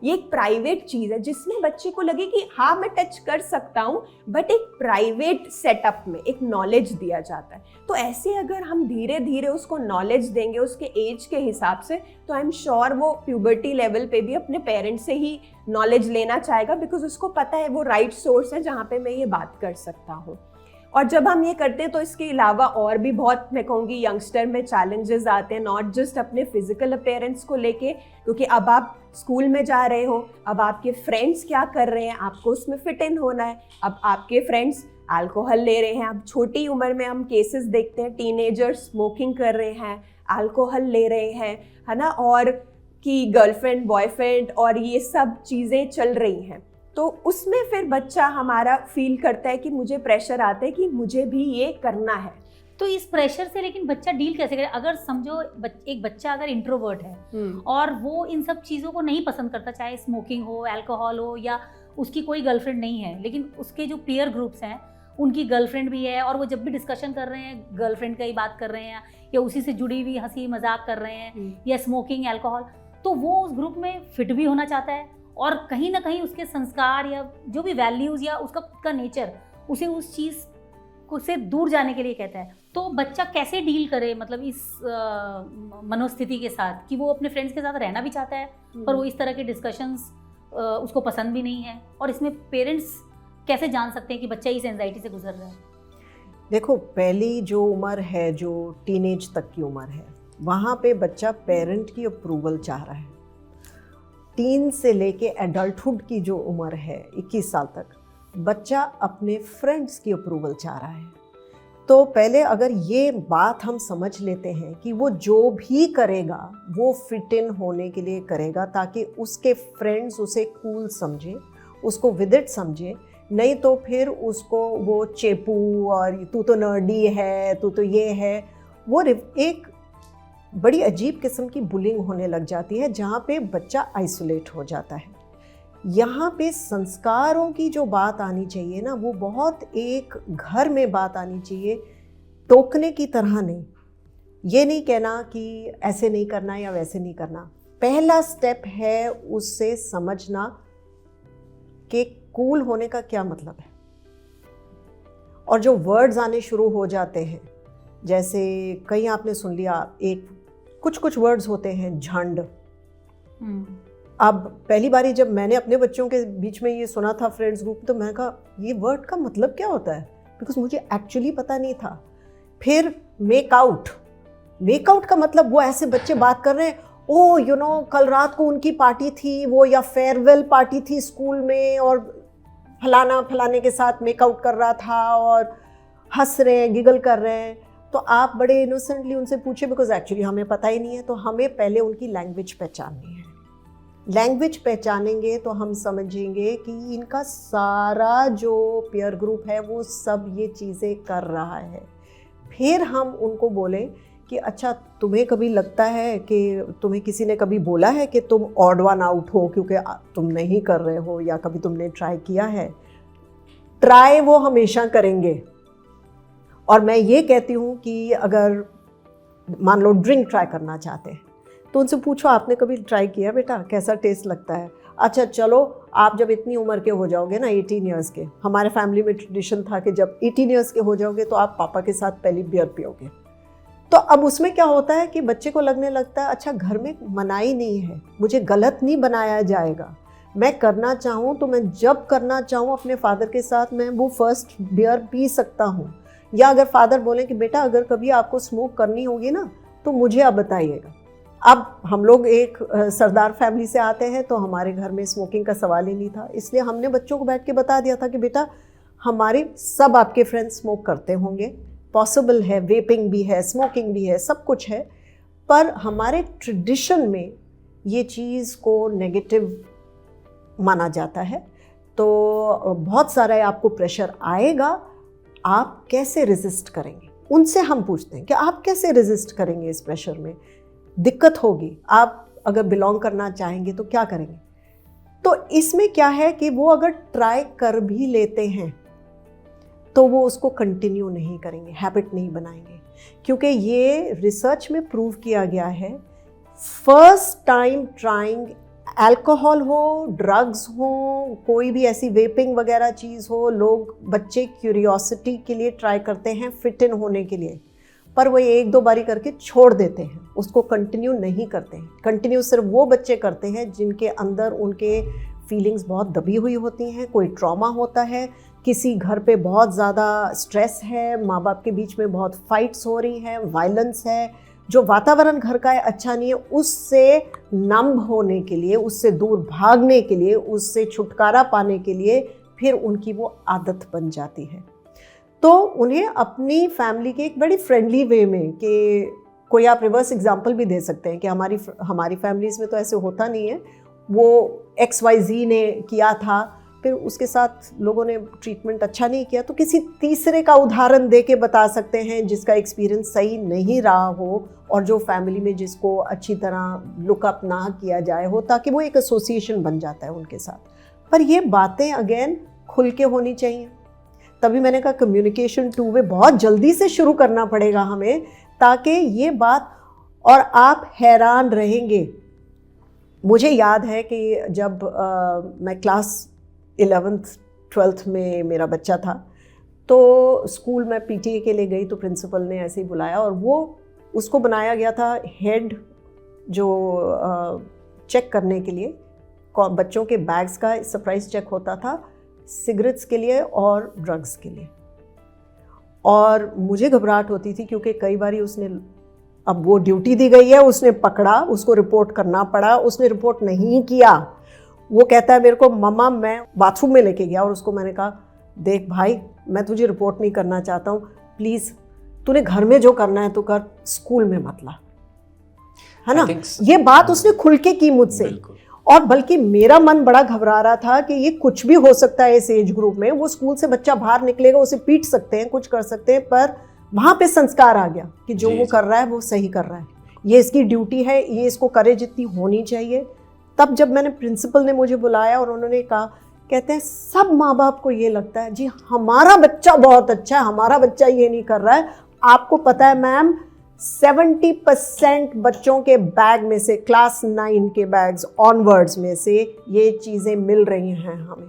ये एक प्राइवेट चीज है जिसमें बच्चे को लगे कि हाँ मैं टच कर सकता हूँ, बट एक प्राइवेट सेटअप में एक नॉलेज दिया जाता है। तो ऐसे अगर हम धीरे धीरे उसको नॉलेज देंगे उसके एज के हिसाब से, तो आई एम श्योर वो प्यूबर्टी लेवल पे भी अपने पेरेंट्स से ही नॉलेज लेना चाहेगा, बिकॉज उसको पता है वो राइट सोर्स है जहाँ पे मैं ये बात कर सकता हूँ। और जब हम ये करते हैं तो इसके अलावा और भी बहुत, मैं कहूँगी यंगस्टर में चैलेंजेस आते हैं, नॉट जस्ट अपने फिजिकल अपीयरेंस को लेके, क्योंकि अब आप स्कूल में जा रहे हो, अब आपके फ्रेंड्स क्या कर रहे हैं, आपको उसमें फिट इन होना है। अब आपके फ्रेंड्स अल्कोहल ले रहे हैं, अब छोटी उम्र में हम केसेस देखते हैं टीनेजर्स स्मोकिंग कर रहे हैं, अल्कोहल ले रहे हैं, है ना, और कि गर्लफ्रेंड बॉयफ्रेंड और ये सब चीज़ें चल रही हैं। तो उसमें फिर बच्चा हमारा फील करता है कि मुझे प्रेशर आता है कि मुझे भी ये करना है। तो इस प्रेशर से लेकिन बच्चा डील कैसे करे? अगर समझो एक बच्चा अगर इंट्रोवर्ट है और वो इन सब चीज़ों को नहीं पसंद करता, चाहे स्मोकिंग हो, अल्कोहल हो, या उसकी कोई गर्लफ्रेंड नहीं है, लेकिन उसके जो पीयर ग्रुप्स हैं उनकी गर्लफ्रेंड भी है, और वो जब भी डिस्कशन कर रहे हैं गर्लफ्रेंड का ही बात कर रहे हैं, या उसी से जुड़ी हुई हंसी मजाक कर रहे हैं, या स्मोकिंग अल्कोहल, तो वो उस ग्रुप में फिट भी होना चाहता है, और कहीं ना कहीं उसके संस्कार या जो भी वैल्यूज़ या उसका खुद का नेचर उसे उस चीज़ को से दूर जाने के लिए कहता है। तो बच्चा कैसे डील करे, मतलब इस मनोस्थिति के साथ कि वो अपने फ्रेंड्स के साथ रहना भी चाहता है पर वो इस तरह के डिस्कशंस उसको पसंद भी नहीं है, और इसमें पेरेंट्स कैसे जान सकते हैं कि बच्चा इस एंजाइटी से गुजर रहा है? देखो, पहली जो उम्र है जो टीनेज तक की उम्र है, वहाँ पे बच्चा पेरेंट की अप्रूवल चाह रहा है। टीन से लेके एडल्टहुड की जो उम्र है 21 साल तक, बच्चा अपने फ्रेंड्स की अप्रूवल चाह रहा है। तो पहले अगर ये बात हम समझ लेते हैं कि वो जो भी करेगा वो फिट इन होने के लिए करेगा, ताकि उसके फ्रेंड्स उसे कूल समझे, उसको विदित समझे, नहीं तो फिर उसको वो चेपू और तू तो नर्डी है, तू तो ये है, वो एक बड़ी अजीब किस्म की बुलिंग होने लग जाती है, जहाँ पे बच्चा आइसोलेट हो जाता है। यहाँ पे संस्कारों की जो बात आनी चाहिए ना, वो बहुत एक घर में बात आनी चाहिए, टोकने की तरह नहीं। ये नहीं कहना कि ऐसे नहीं करना या वैसे नहीं करना। पहला स्टेप है उससे समझना कि कूल होने का क्या मतलब है। और जो वर्ड्स आने शुरू हो जाते हैं, जैसे कहीं आपने सुन लिया, एक कुछ वर्ड्स होते हैं, झंड। अब पहली बारी जब मैंने अपने बच्चों के बीच में ये सुना था फ्रेंड्स ग्रुप, तो मैं कहा ये वर्ड का मतलब क्या होता है, बिकॉज मुझे एक्चुअली पता नहीं था। फिर मेकआउट का मतलब, वो ऐसे बच्चे बात कर रहे हैं, ओ यू नो कल रात को उनकी पार्टी थी वो, या फेयरवेल पार्टी थी स्कूल में, और फलाने के साथ मेकआउट कर रहा था, और हंस रहे हैं, गिगल कर रहे हैं। तो आप बड़े इनोसेंटली उनसे पूछे, बिकॉज एक्चुअली हमें पता ही नहीं है, तो हमें पहले उनकी लैंग्वेज पहचाननी है। लैंग्वेज पहचानेंगे तो हम समझेंगे कि इनका सारा जो पीयर ग्रुप है वो सब ये चीज़ें कर रहा है। फिर हम उनको बोलें कि अच्छा, तुम्हें कभी लगता है कि तुम्हें किसी ने कभी बोला है कि तुम ऑड वन आउट हो क्योंकि तुम नहीं कर रहे हो, या कभी तुमने ट्राई किया है? ट्राई वो हमेशा करेंगे। और मैं ये कहती हूँ कि अगर मान लो ड्रिंक ट्राई करना चाहते हैं तो उनसे पूछो, आपने कभी ट्राई किया बेटा, कैसा टेस्ट लगता है? अच्छा चलो, आप जब इतनी उम्र के हो जाओगे ना, 18 ईयर्स के, हमारे फैमिली में ट्रेडिशन था कि जब 18 ईयर्स के हो जाओगे तो आप पापा के साथ पहली बियर पियोगे। तो अब उसमें क्या होता है कि बच्चे को लगने लगता है अच्छा, घर में मनाही नहीं है, मुझे गलत नहीं बनाया जाएगा, मैं करना चाहूँ तो मैं जब करना चाहूँ अपने फादर के साथ मैं वो फर्स्ट बियर पी सकता हूँ। या अगर फादर बोले कि बेटा अगर कभी आपको स्मोक करनी होगी ना तो मुझे आप बताइएगा। अब हम लोग एक सरदार फैमिली से आते हैं तो हमारे घर में स्मोकिंग का सवाल ही नहीं था, इसलिए हमने बच्चों को बैठ के बता दिया था कि बेटा हमारे सब आपके फ्रेंड्स स्मोक करते होंगे, पॉसिबल है, वेपिंग भी है, स्मोकिंग भी है, सब कुछ है, पर हमारे ट्रेडिशन में ये चीज़ को नेगेटिव माना जाता है। तो बहुत सारा आपको प्रेशर आएगा, आप कैसे रेजिस्ट करेंगे? उनसे हम पूछते हैं कि आप कैसे रेजिस्ट करेंगे इस प्रेशर में? दिक्कत होगी, आप अगर बिलोंग करना चाहेंगे तो क्या करेंगे? तो इसमें क्या है कि वो अगर ट्राई कर भी लेते हैं तो वो उसको कंटिन्यू नहीं करेंगे, हैबिट नहीं बनाएंगे, क्योंकि ये रिसर्च में प्रूव किया गया है, फर्स्ट टाइम ट्राइंग, अल्कोहल हो, ड्रग्स हो, कोई भी ऐसी वेपिंग वगैरह चीज़ हो, लोग बच्चे क्यूरियोसिटी के लिए ट्राई करते हैं, फिट इन होने के लिए, पर वो एक दो बारी करके छोड़ देते हैं, उसको कंटिन्यू नहीं करते हैं। कंटिन्यू सिर्फ वो बच्चे करते हैं जिनके अंदर उनके फीलिंग्स बहुत दबी हुई होती हैं, कोई ट्रॉमा होता है, किसी घर पे बहुत ज़्यादा स्ट्रेस है, माँ बाप के बीच में बहुत फाइट्स हो रही हैं, वायलेंस है, जो वातावरण घर का है अच्छा नहीं है, उससे नम होने के लिए, उससे दूर भागने के लिए, उससे छुटकारा पाने के लिए फिर उनकी वो आदत बन जाती है। तो उन्हें अपनी फैमिली के एक बड़ी फ्रेंडली वे में, कि कोई आप रिवर्स एग्जांपल भी दे सकते हैं कि हमारी फैमिलीज़ में तो ऐसे होता नहीं है, वो XYZ ने किया था, फिर उसके साथ लोगों ने ट्रीटमेंट अच्छा नहीं किया, तो किसी तीसरे का उदाहरण दे के बता सकते हैं जिसका एक्सपीरियंस सही नहीं रहा हो और जो फैमिली में जिसको अच्छी तरह लुकअप ना किया जाए हो, ताकि वो एक एसोसिएशन बन जाता है उनके साथ। पर ये बातें अगेन खुल के होनी चाहिए। तभी मैंने कहा कम्युनिकेशन 2 वे बहुत जल्दी से शुरू करना पड़ेगा हमें, ताकि ये बात, और आप हैरान रहेंगे। मुझे याद है कि जब मैं क्लास 11th 12th में मेरा बच्चा था, तो स्कूल में PTA के लिए गई, तो प्रिंसिपल ने ऐसे ही बुलाया और वो उसको बनाया गया था हेड, जो चेक करने के लिए बच्चों के बैग्स का सरप्राइज चेक होता था, सिगरेट्स के लिए और ड्रग्स के लिए। और मुझे घबराहट होती थी क्योंकि कई बारी उसने, अब वो ड्यूटी दी गई है, उसने पकड़ा, उसको रिपोर्ट करना पड़ा, उसने रिपोर्ट नहीं किया। वो कहता है मेरे को, मम्मा मैं बाथरूम में लेके गया और उसको मैंने कहा देख भाई, मैं तुझे रिपोर्ट नहीं करना चाहता हूँ, प्लीज़ तूने घर में जो करना है तो कर, स्कूल में मत ला, है ना। ये बात उसने खुल के की मुझसे, और बल्कि मेरा मन बड़ा घबरा रहा था कि ये कुछ भी हो सकता है इस एज ग्रुप में। वो स्कूल से बच्चा बाहर निकलेगा, उसे पीट सकते हैं, कुछ कर सकते हैं, पर वहाँ पे संस्कार आ गया कि जो वो कर रहा है वो सही कर रहा है, ये इसकी ड्यूटी है, ये इसको करे जितनी होनी चाहिए। तब जब मैंने, प्रिंसिपल ने मुझे बुलाया और उन्होंने कहा, कहते हैं सब माँ बाप को ये लगता है जी हमारा बच्चा बहुत अच्छा है, हमारा बच्चा ये नहीं कर रहा है। आपको पता है मैम, 70% बच्चों के बैग में से, क्लास 9 के बैग्स ऑनवर्ड्स में से ये चीज़ें मिल रही हैं हमें।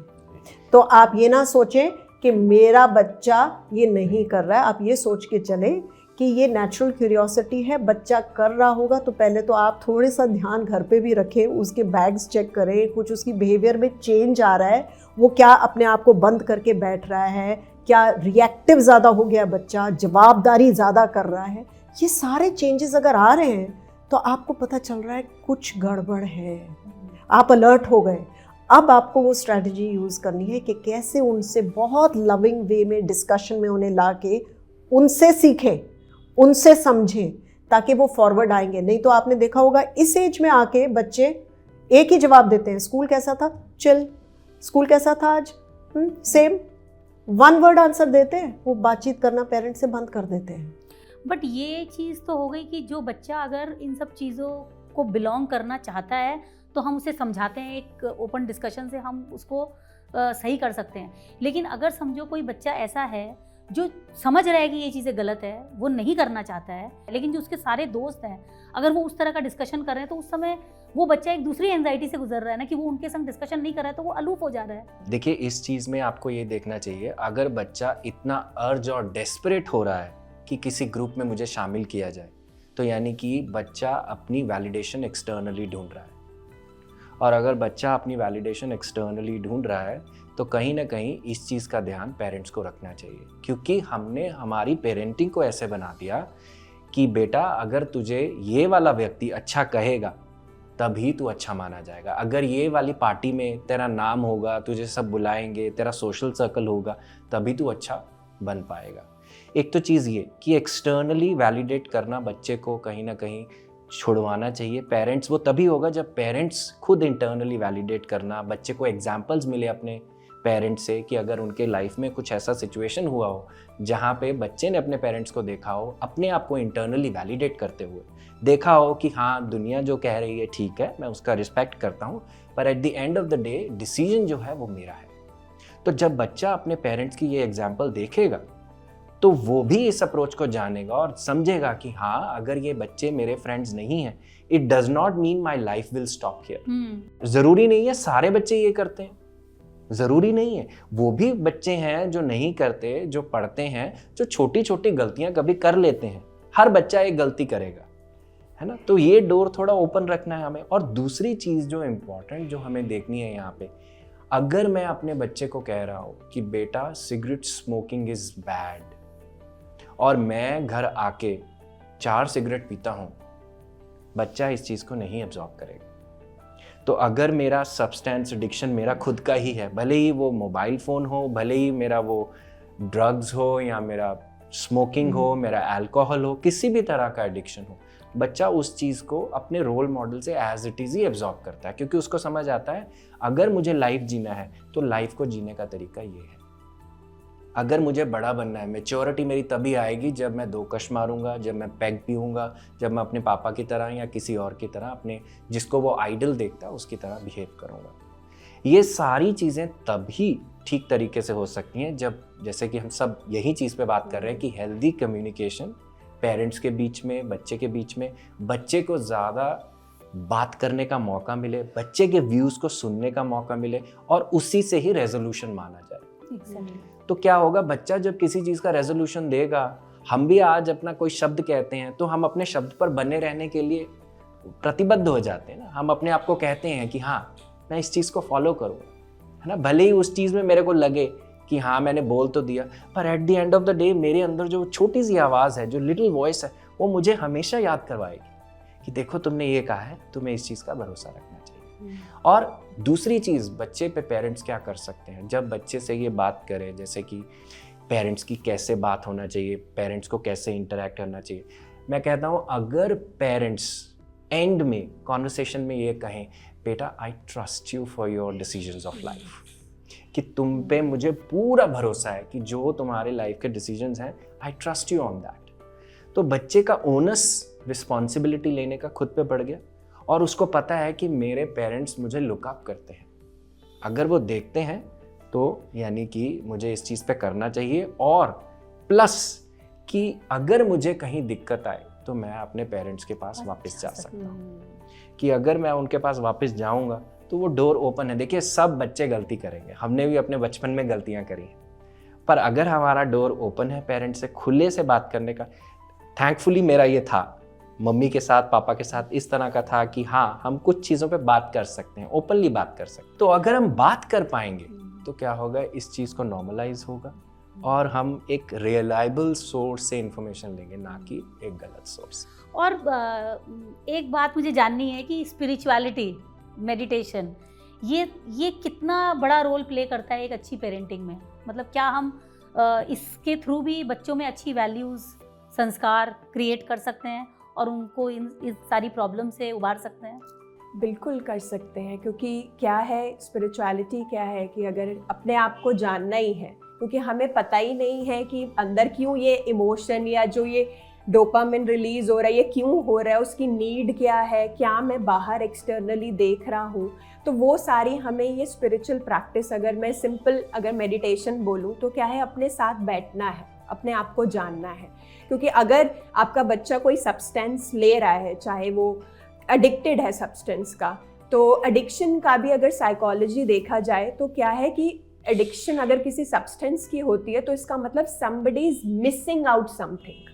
तो आप ये ना सोचें कि मेरा बच्चा ये नहीं कर रहा है, आप ये सोच के चलें कि ये नेचुरल क्यूरियोसिटी है, बच्चा कर रहा होगा तो पहले तो आप थोड़े सा ध्यान घर पे भी रखें, उसके बैग्स चेक करें, कुछ उसकी बिहेवियर में चेंज आ रहा है, वो क्या अपने आप को बंद करके बैठ रहा है, क्या रिएक्टिव ज़्यादा हो गया बच्चा, जवाबदारी ज़्यादा कर रहा है। ये सारे चेंजेस अगर आ रहे हैं तो आपको पता चल रहा है कुछ गड़बड़ है, आप अलर्ट हो गए। अब आपको वो स्ट्रैटेजी यूज़ करनी है कि कैसे उनसे बहुत लविंग वे में डिस्कशन में उन्हें ला के उनसे सीखें, उनसे समझें, ताकि वो फॉरवर्ड आएंगे। नहीं तो आपने देखा होगा इस एज में आके बच्चे एक ही जवाब देते हैं, स्कूल कैसा था, चिल, स्कूल कैसा था आज, सेम, वन वर्ड आंसर देते हैं, वो बातचीत करना पेरेंट्स से बंद कर देते हैं। बट ये चीज़ तो हो गई कि जो बच्चा अगर इन सब चीज़ों को बिलोंग करना चाहता है तो हम उसे समझाते हैं, एक ओपन डिस्कशन से हम उसको सही कर सकते हैं। लेकिन अगर समझो कोई बच्चा ऐसा है जो समझ रहा है कि ये चीज़ें गलत है, वो नहीं करना चाहता है, लेकिन जो उसके सारे दोस्त हैं अगर वो उस तरह का डिस्कशन कर रहे हैं तो उस समय वो बच्चा एक दूसरी एंजाइटी से गुजर रहा है ना, कि वो उनके संग डिस्कशन नहीं कर रहा है तो वो अलूफ हो जा रहा है। देखिए, इस चीज़ में आपको ये देखना चाहिए, अगर बच्चा इतना अर्ज और डेस्परेट हो रहा है कि किसी ग्रुप में मुझे शामिल किया जाए, तो यानी कि बच्चा अपनी वैलिडेशन एक्सटर्नली ढूंढ रहा है। और अगर बच्चा अपनी वैलिडेशन एक्सटर्नली ढूंढ रहा है तो कहीं ना कहीं इस चीज़ का ध्यान पेरेंट्स को रखना चाहिए, क्योंकि हमने हमारी पेरेंटिंग को ऐसे बना दिया कि बेटा अगर तुझे ये वाला व्यक्ति अच्छा कहेगा तभी तू अच्छा माना जाएगा, अगर ये वाली पार्टी में तेरा नाम होगा, तुझे सब बुलाएंगे, तेरा सोशल सर्कल होगा, तभी तू अच्छा बन पाएगा। एक तो चीज़ ये कि एक्सटर्नली वैलिडेट करना बच्चे को कहीं ना कहीं छुड़वाना चाहिए। पेरेंट्स, वो तभी होगा जब पेरेंट्स खुद इंटरनली वैलिडेट करना, बच्चे को एग्जाम्पल्स मिले अपने पेरेंट्स से कि अगर उनके लाइफ में कुछ ऐसा सिचुएशन हुआ हो जहाँ पे बच्चे ने अपने पेरेंट्स को देखा हो, अपने आप को इंटरनली वैलिडेट करते हुए देखा हो कि हाँ दुनिया जो कह रही है ठीक है, मैं उसका रिस्पेक्ट करता हूँ, पर at the end of the day decision जो है वो मेरा है। तो जब बच्चा अपने पेरेंट्स की ये एग्जाम्पल देखेगा तो वो भी इस अप्रोच को जानेगा और समझेगा कि हाँ अगर ये बच्चे मेरे फ्रेंड्स नहीं हैं, it does not mean my life will stop here. जरूरी नहीं है सारे बच्चे ये करते हैं, जरूरी नहीं है, वो भी बच्चे हैं जो नहीं करते, जो पढ़ते हैं, जो छोटी छोटी गलतियां कभी कर लेते हैं। हर बच्चा एक गलती करेगा, है ना। तो ये डोर थोड़ा ओपन रखना है हमें। और दूसरी चीज जो इम्पोर्टेंट जो हमें देखनी है यहाँ पे, अगर मैं अपने बच्चे को कह रहा हूँ कि बेटा सिगरेट स्मोकिंग इज बैड और मैं घर आके 4 सिगरेट पीता हूँ, बच्चा इस चीज को नहीं एब्जॉर्ब करेगा। तो अगर मेरा सब्सटेंस एडिक्शन मेरा खुद का ही है, भले ही वो मोबाइल फ़ोन हो, भले ही मेरा वो ड्रग्स हो या मेरा स्मोकिंग हो, मेरा अल्कोहल हो, किसी भी तरह का एडिक्शन हो, बच्चा उस चीज़ को अपने रोल मॉडल से एज इट इज़ ही एब्जॉर्ब करता है, क्योंकि उसको समझ आता है अगर मुझे लाइफ जीना है तो लाइफ को जीने का तरीका ये है। अगर मुझे बड़ा बनना है, मैच्योरिटी मेरी तभी आएगी जब मैं 2 कश मारूंगा, जब मैं पैग पीऊँगा, जब मैं अपने पापा की तरह या किसी और की तरह, अपने जिसको वो आइडल देखता है उसकी तरह बिहेव करूँगा। ये सारी चीज़ें तभी ठीक तरीके से हो सकती हैं जब, जैसे कि हम सब यही चीज़ पे बात कर रहे हैं कि हेल्दी कम्युनिकेशन पेरेंट्स के बीच में, बच्चे के बीच में, बच्चे को ज़्यादा बात करने का मौका मिले, बच्चे के व्यूज़ को सुनने का मौका मिले और उसी से ही रेजोल्यूशन माना जाए। तो क्या होगा, बच्चा जब किसी चीज़ का रेजोल्यूशन देगा, हम भी आज अपना कोई शब्द कहते हैं तो हम अपने शब्द पर बने रहने के लिए प्रतिबद्ध हो जाते हैं ना। हम अपने आप को कहते हैं कि हाँ मैं इस चीज़ को फॉलो करूँगा, है ना। भले ही उस चीज़ में मेरे को लगे कि हाँ मैंने बोल तो दिया, पर at the end of the day मेरे अंदर जो छोटी सी आवाज़ है, जो लिटिल वॉइस है, वो मुझे हमेशा याद करवाएगी कि देखो तुमने ये कहा है, तुम्हें इस चीज़ का भरोसा रखना चाहिए। और दूसरी चीज़, बच्चे पे पेरेंट्स क्या कर सकते हैं, जब बच्चे से ये बात करें, जैसे कि पेरेंट्स की कैसे बात होना चाहिए, पेरेंट्स को कैसे इंटरेक्ट करना चाहिए, मैं कहता हूँ अगर पेरेंट्स एंड में कॉन्वर्सेशन में ये कहें, बेटा I trust you for your decisions of life, कि तुम पे मुझे पूरा भरोसा है कि जो तुम्हारे लाइफ के डिसीजंस हैं, I trust you on that, तो बच्चे का ओनस रिस्पॉन्सिबिलिटी लेने का खुद पे बढ़ गया और उसको पता है कि मेरे पेरेंट्स मुझे लुक अप करते हैं। अगर वो देखते हैं तो यानी कि मुझे इस चीज़ पे करना चाहिए, और प्लस कि अगर मुझे कहीं दिक्कत आए तो मैं अपने पेरेंट्स के पास वापस जा सकता हूँ, कि अगर मैं उनके पास वापस जाऊँगा तो वो डोर ओपन है। देखिए सब बच्चे गलती करेंगे, हमने भी अपने बचपन में गलतियाँ करी हैं, पर अगर हमारा डोर ओपन है पेरेंट्स से खुले से बात करने का, थैंकफुली मेरा ये था, मम्मी के साथ पापा के साथ इस तरह का था कि हाँ हम कुछ चीज़ों पे बात कर सकते हैं, ओपनली बात कर सकते हैं। तो अगर हम बात कर पाएंगे तो क्या होगा, इस चीज़ को नॉर्मलाइज होगा और हम एक रिलायबल सोर्स से इंफॉर्मेशन लेंगे, ना कि एक गलत सोर्स। और एक बात मुझे जाननी है कि स्पिरिचुअलिटी, मेडिटेशन, ये कितना बड़ा रोल प्ले करता है एक अच्छी पेरेंटिंग में। मतलब क्या हम इसके थ्रू भी बच्चों में अच्छी वैल्यूज़, संस्कार क्रिएट कर सकते हैं और उनको इन सारी प्रॉब्लम से उबार सकते हैं? बिल्कुल कर सकते हैं, क्योंकि क्या है स्पिरिचुअलिटी, क्या है कि अगर अपने आप को जानना ही है, क्योंकि हमें पता ही नहीं है कि अंदर क्यों ये इमोशन या जो ये डोपामिन रिलीज हो रहा है ये क्यों हो रहा है, उसकी नीड क्या है, क्या मैं बाहर एक्सटर्नली देख रहा हूँ। तो वो सारी हमें ये स्पिरिचुअल प्रैक्टिस, अगर मैं सिंपल अगर मेडिटेशन बोलूँ तो क्या है, अपने साथ बैठना है, अपने आप को जानना है। क्योंकि अगर आपका बच्चा कोई सब्सटेंस ले रहा है, चाहे वो एडिक्टेड है सब्सटेंस का, तो एडिक्शन का भी अगर साइकोलॉजी देखा जाए तो क्या है कि एडिक्शन अगर किसी सब्सटेंस की होती है तो इसका मतलब somebody is missing out something।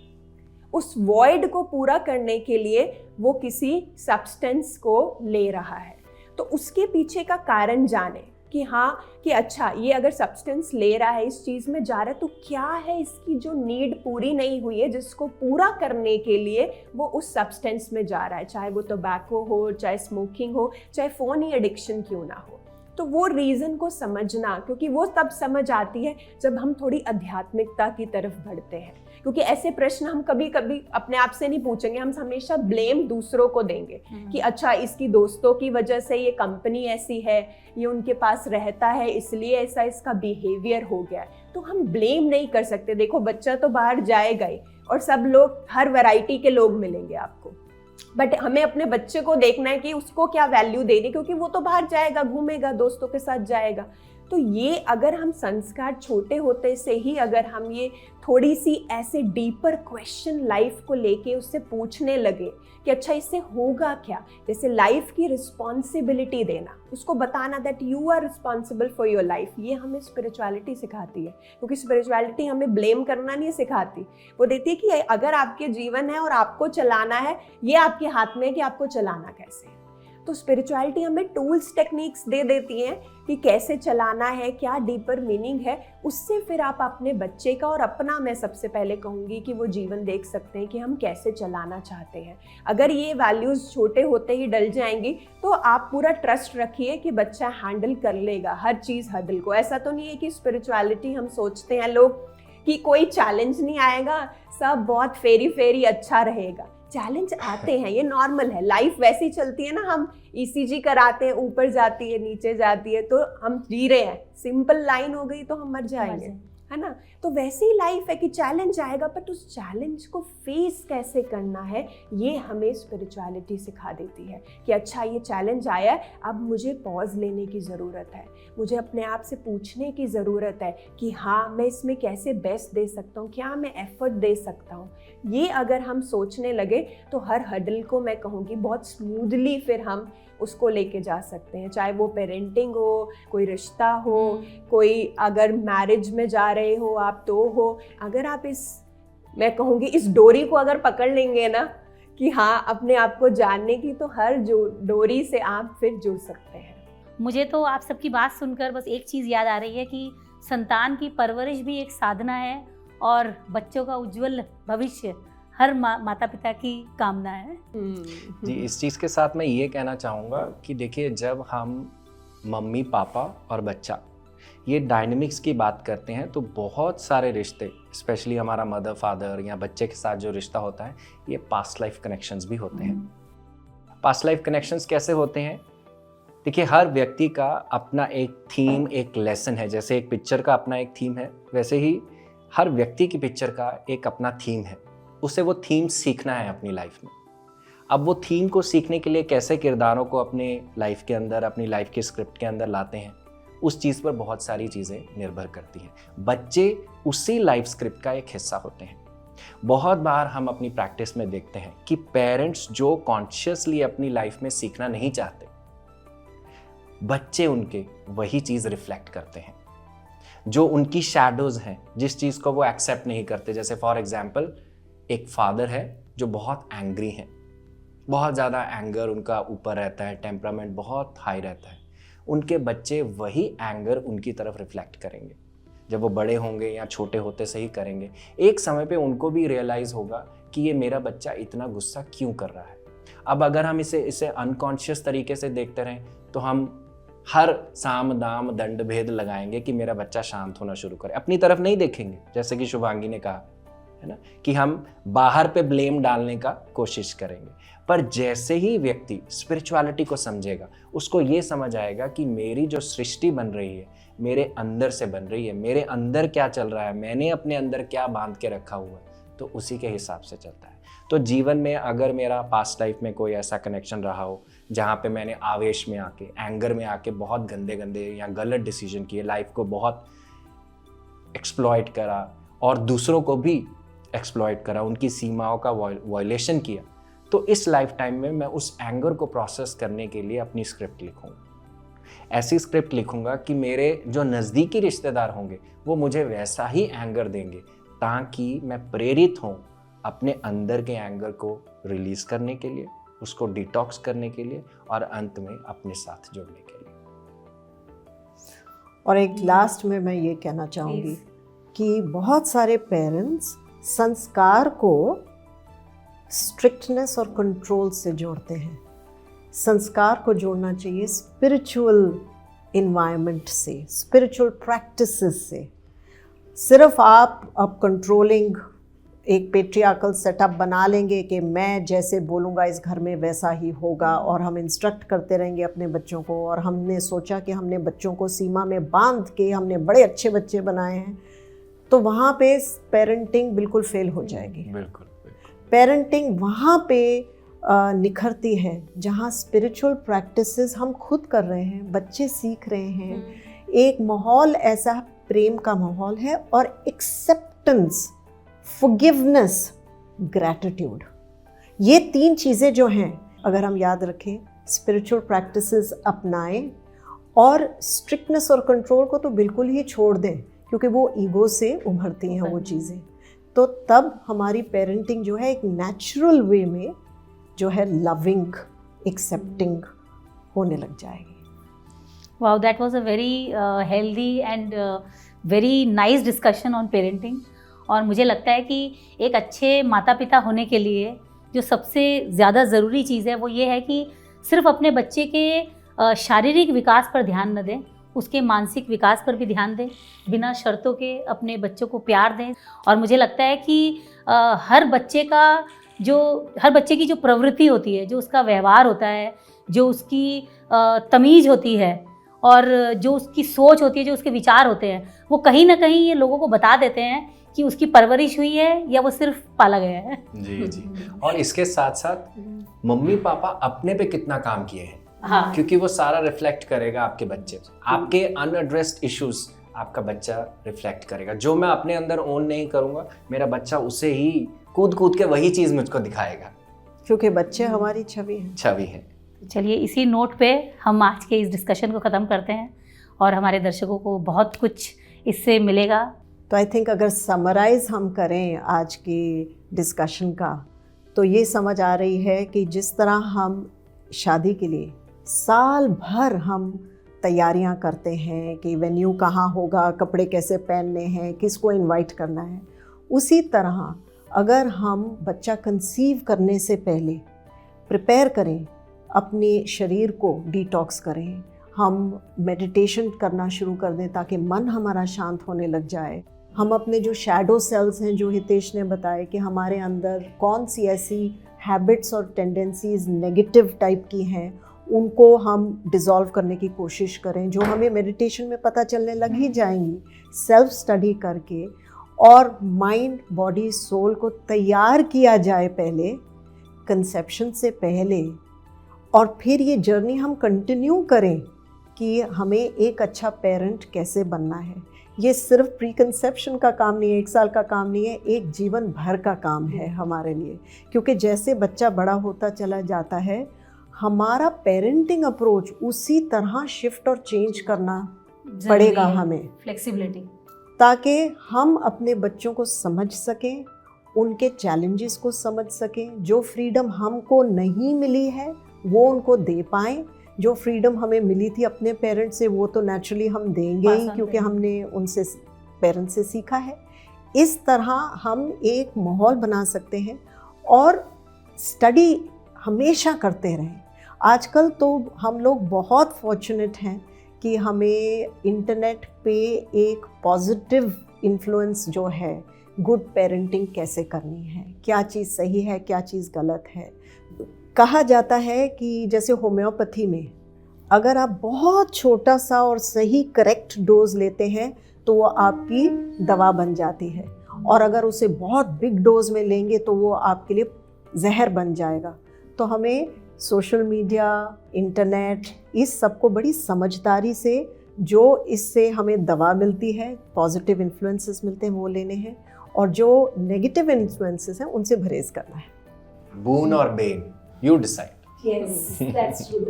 उस वॉइड को पूरा करने के लिए वो किसी सब्सटेंस को ले रहा है, तो उसके पीछे का कारण जाने कि हाँ कि अच्छा ये अगर सब्सटेंस ले रहा है, इस चीज़ में जा रहा है, तो क्या है इसकी जो नीड पूरी नहीं हुई है जिसको पूरा करने के लिए वो उस सब्सटेंस में जा रहा है, चाहे वो टोबैको हो, चाहे स्मोकिंग हो, चाहे फ़ोन ही एडिक्शन क्यों ना हो। तो वो रीज़न को समझना, क्योंकि वो तब समझ आती है जब हम थोड़ी आध्यात्मिकता की तरफ बढ़ते हैं। क्योंकि ऐसे प्रश्न हम कभी कभी अपने आप से नहीं पूछेंगे, हम हमेशा ब्लेम दूसरों को देंगे कि अच्छा इसकी दोस्तों की वजह से ये कंपनी ऐसी है, ये उनके पास रहता है इसलिए ऐसा इसका बिहेवियर हो गया है। तो हम ब्लेम नहीं कर सकते। देखो बच्चा तो बाहर जाएगा ही और सब लोग, हर वैरायटी के लोग मिलेंगे आपको, बट हमें अपने बच्चे को देखना है कि उसको क्या वैल्यू देनी, क्योंकि वो तो बाहर जाएगा, घूमेगा, दोस्तों के साथ जाएगा। तो ये अगर हम संस्कार छोटे होते से ही अगर हम ये थोड़ी सी ऐसे डीपर क्वेश्चन लाइफ को लेके उससे पूछने लगे कि अच्छा इससे होगा क्या, जैसे लाइफ की रिस्पॉन्सिबिलिटी देना, उसको बताना that you are responsible for your life, ये हमें स्पिरिचुअलिटी सिखाती है। क्योंकि स्पिरिचुअलिटी हमें ब्लेम करना नहीं सिखाती, वो देती है कि अगर आपके जीवन है और आपको चलाना है, ये आपके हाथ में है कि आपको चलाना कैसे है। तो स्पिरिचुअलिटी हमें टूल्स टेक्निक्स दे देती हैं कि कैसे चलाना है, क्या डीपर मीनिंग है, उससे फिर आप अपने बच्चे का और अपना, मैं सबसे पहले कहूँगी कि वो जीवन देख सकते हैं कि हम कैसे चलाना चाहते हैं। अगर ये वैल्यूज़ छोटे होते ही डल जाएंगी तो आप पूरा ट्रस्ट रखिए कि बच्चा हैंडल कर लेगा हर चीज़ हडल को। ऐसा तो नहीं है कि स्पिरिचुअलिटी हम सोचते हैं लोग कि कोई चैलेंज नहीं आएगा, सब बहुत फेरी फेरी अच्छा रहेगा। चैलेंज आते हैं, ये नॉर्मल है, लाइफ वैसी चलती है ना, हम ईसीजी कराते हैं, ऊपर जाती है नीचे जाती है, तो हम जी रहे हैं, सिंपल लाइन हो गई तो हम मर जाएंगे, है ना। तो वैसे ही लाइफ है कि चैलेंज आएगा, बट उस चैलेंज को फेस कैसे करना है ये हमें स्पिरिचुअलिटी सिखा देती है कि अच्छा ये चैलेंज आया है, अब मुझे पॉज लेने की ज़रूरत है, मुझे अपने आप से पूछने की ज़रूरत है कि हाँ मैं इसमें कैसे बेस्ट दे सकता हूँ, क्या मैं एफर्ट दे सकता हूँ। ये अगर हम सोचने लगे तो हर हडल को मैं कहूँगी बहुत स्मूथली फिर हम उसको लेके जा सकते हैं, चाहे वो पेरेंटिंग हो, कोई रिश्ता हो, कोई अगर मैरिज में जा रहे हो आप तो हो। अगर आप इस, मैं कहूँगी इस डोरी को अगर पकड़ लेंगे ना कि हाँ अपने आप को जानने की, तो हर जो डोरी से आप फिर जुड़ सकते हैं। मुझे तो आप सबकी बात सुनकर बस एक चीज़ याद आ रही है कि संतान की परवरिश भी एक साधना है और बच्चों का उज्जवल भविष्य हर माता पिता की कामना है। जी, इस चीज़ के साथ मैं ये कहना चाहूँगा कि देखिए, जब हम मम्मी पापा और बच्चा ये डायनेमिक्स की बात करते हैं तो बहुत सारे रिश्ते, स्पेशली हमारा मदर फादर या बच्चे के साथ जो रिश्ता होता है, ये पास्ट लाइफ कनेक्शंस भी होते हैं। पास्ट लाइफ कनेक्शंस कैसे होते हैं? देखिए, हर व्यक्ति का अपना एक थीम, एक लेसन है। जैसे एक पिक्चर का अपना एक थीम है, वैसे ही हर व्यक्ति की पिक्चर का एक अपना थीम है। उसे वो थीम सीखना है अपनी लाइफ में। अब वो थीम को सीखने के लिए कैसे किरदारों को अपने लाइफ के अंदर, अपनी लाइफ के स्क्रिप्ट के अंदर लाते हैं, उस चीज़ पर बहुत सारी चीज़ें निर्भर करती हैं। बच्चे उसी लाइफ स्क्रिप्ट का एक हिस्सा होते हैं। बहुत बार हम अपनी प्रैक्टिस में देखते हैं कि पेरेंट्स जो कॉन्शियसली अपनी लाइफ में सीखना नहीं चाहते, बच्चे उनके वही चीज़ रिफ्लेक्ट करते हैं। जो उनकी शैडोज हैं, जिस चीज़ को वो एक्सेप्ट नहीं करते, जैसे फॉर एग्जाम्पल एक फादर है जो बहुत एंग्री हैं, बहुत ज़्यादा एंगर उनका ऊपर रहता है, टेम्परामेंट बहुत हाई रहता है, उनके बच्चे वही एंगर उनकी तरफ रिफ्लेक्ट करेंगे। जब वो बड़े होंगे या छोटे होते से ही करेंगे, एक समय पे उनको भी रियलाइज़ होगा कि ये मेरा बच्चा इतना गुस्सा क्यों कर रहा है। अब अगर हम इसे अनकॉन्शियस तरीके से देखते रहें तो हम हर साम दाम दंड भेद लगाएंगे कि मेरा बच्चा शांत होना शुरू करे, अपनी तरफ नहीं देखेंगे। जैसे कि शुभांगी ने कहा है ना, कि हम बाहर पे ब्लेम डालने का कोशिश करेंगे। पर जैसे ही व्यक्ति स्पिरिचुअलिटी को समझेगा, उसको ये समझ आएगा कि मेरी जो सृष्टि बन रही है मेरे अंदर से बन रही है, मेरे अंदर क्या चल रहा है, मैंने अपने अंदर क्या बांध के रखा हुआ है, तो उसी के हिसाब से चलता है। तो जीवन में अगर मेरा पास्ट लाइफ में कोई ऐसा कनेक्शन रहा हो जहाँ पे मैंने आवेश में आके, एंगर में आके बहुत गंदे गंदे या गलत डिसीजन किए, लाइफ को बहुत एक्सप्लॉइट करा और दूसरों को भी एक्सप्लॉइट करा, उनकी सीमाओं का वायलेशन किया, तो इस लाइफ टाइम में मैं उस एंगर को प्रोसेस करने के लिए अपनी स्क्रिप्ट लिखूँगा। ऐसी स्क्रिप्ट लिखूँगा कि मेरे जो नज़दीकी रिश्तेदार होंगे वो मुझे वैसा ही एंगर देंगे, ताकि मैं प्रेरित हूँ अपने अंदर के एंगर को रिलीज़ करने के लिए, उसको डिटॉक्स करने के लिए और अंत में अपने साथ जोड़ने के लिए। और एक लास्ट में मैं ये कहना चाहूँगी कि बहुत सारे पेरेंट्स संस्कार को स्ट्रिक्टनेस और कंट्रोल से जोड़ते हैं। संस्कार को जोड़ना चाहिए स्पिरिचुअल इन्वायरमेंट से, स्पिरिचुअल प्रैक्टिसेस से। सिर्फ आप अब कंट्रोलिंग एक पेट्रियार्कल सेटअप बना लेंगे कि मैं जैसे बोलूँगा इस घर में वैसा ही होगा, और हम इंस्ट्रक्ट करते रहेंगे अपने बच्चों को, और हमने सोचा कि हमने बच्चों को सीमा में बांध के हमने बड़े अच्छे बच्चे बनाए हैं, तो वहाँ पे पेरेंटिंग बिल्कुल फेल हो जाएगी। बिल्कुल। पेरेंटिंग वहाँ पे निखरती है जहाँ स्पिरिचुअल प्रैक्टिसेस हम खुद कर रहे हैं, बच्चे सीख रहे हैं, एक माहौल ऐसा प्रेम का माहौल है, और एक्सेप्टेंस, फॉरगिवनेस, ग्रैटिट्यूड, ये 3 चीज़ें जो हैं अगर हम याद रखें, स्पिरिचुअल प्रैक्टिसेस अपनाएं, और स्ट्रिक्टनेस और कंट्रोल को तो बिल्कुल ही छोड़ दें, क्योंकि वो ईगो से उभरती हैं वो चीज़ें, तो तब हमारी पेरेंटिंग जो है एक नेचुरल वे में जो है लविंग, एक्सेप्टिंग होने लग जाएगी। Wow, that was a very healthy and very nice discussion on parenting. और मुझे लगता है कि एक अच्छे माता पिता होने के लिए जो सबसे ज़्यादा ज़रूरी चीज़ है वो ये है कि सिर्फ अपने बच्चे के शारीरिक विकास पर ध्यान न दें, उसके मानसिक विकास पर भी ध्यान दें, बिना शर्तों के अपने बच्चों को प्यार दें। और मुझे लगता है कि हर बच्चे की जो प्रवृत्ति होती है, जो उसका व्यवहार होता है, जो उसकी तमीज़ होती है, और जो उसकी सोच होती है, जो उसके विचार होते हैं, वो कहीं ना कहीं ये लोगों को बता देते हैं कि उसकी परवरिश हुई है या वो सिर्फ पाला गया है। जी जी। और इसके साथ साथ मम्मी पापा अपने पे कितना काम किए हैं, हाँ, क्योंकि वो सारा रिफ्लेक्ट करेगा आपके बच्चे पे। आपके अनएड्रेस्ड इश्यूज आपका बच्चा रिफ्लेक्ट करेगा। जो मैं अपने अंदर ओन नहीं करूँगा, मेरा बच्चा उसे ही कूद कूद के वही चीज़ मुझको दिखाएगा, क्योंकि बच्चे हमारी छवि है। चलिए इसी नोट पे हम आज के इस डिस्कशन को ख़त्म करते हैं, और हमारे दर्शकों को बहुत कुछ इससे मिलेगा। तो आई थिंक अगर समराइज़ हम करें आज की डिस्कशन का, तो ये समझ आ रही है कि जिस तरह हम शादी के लिए साल भर हम तैयारियां करते हैं कि वेन्यू कहाँ होगा, कपड़े कैसे पहनने हैं, किसको इनवाइट करना है, उसी तरह अगर हम बच्चा कंसीव करने से पहले प्रिपेयर करें, अपने शरीर को डिटॉक्स करें, हम मेडिटेशन करना शुरू कर दें ताकि मन हमारा शांत होने लग जाए। हम अपने जो शैडो सेल्स हैं, जो हितेश ने बताया कि हमारे अंदर कौन सी ऐसी हैबिट्स और टेंडेंसीज नेगेटिव टाइप की हैं, उनको हम डिज़ोल्व करने की कोशिश करें, जो हमें मेडिटेशन में पता चलने लग ही जाएंगी, सेल्फ स्टडी करके, और माइंड, बॉडी, सोल को तैयार किया जाए पहले कंसेप्शन से पहले, और फिर ये जर्नी हम कंटिन्यू करें कि हमें एक अच्छा पेरेंट कैसे बनना है। ये सिर्फ प्री कंसेप्शन का काम नहीं है, 1 साल का काम नहीं है, एक जीवन भर का काम है हमारे लिए, क्योंकि जैसे बच्चा बड़ा होता चला जाता है, हमारा पेरेंटिंग अप्रोच उसी तरह शिफ्ट और चेंज करना पड़ेगा हमें, फ्लेक्सिबिलिटी, ताकि हम अपने बच्चों को समझ सकें, उनके चैलेंजेस को समझ सकें, जो फ्रीडम हमको नहीं मिली है वो उनको दे पाएँ, जो फ्रीडम हमें मिली थी अपने पेरेंट्स से वो तो नेचुरली हम देंगे ही, क्योंकि हमने उनसे पेरेंट्स से सीखा है। इस तरह हम एक माहौल बना सकते हैं और स्टडी हमेशा करते रहें। आजकल तो हम लोग बहुत फॉर्चुनेट हैं कि हमें इंटरनेट पे एक पॉजिटिव इन्फ्लुएंस जो है, गुड पेरेंटिंग कैसे करनी है, क्या चीज़ सही है, क्या चीज़ गलत है। कहा जाता है कि जैसे होम्योपैथी में अगर आप बहुत छोटा सा और सही करेक्ट डोज लेते हैं तो वो आपकी दवा बन जाती है, और अगर उसे बहुत बिग डोज में लेंगे तो वो आपके लिए जहर बन जाएगा। तो हमें सोशल मीडिया, इंटरनेट, इस सब को बड़ी समझदारी से, जो इससे हमें दवा मिलती है, पॉजिटिव इन्फ्लुएंसेस मिलते हैं, वो लेने हैं, और जो नेगेटिव इन्फ्लुएंसेस हैं उनसे परहेज करना है। बून और Ben, you decide. Yes, that's true.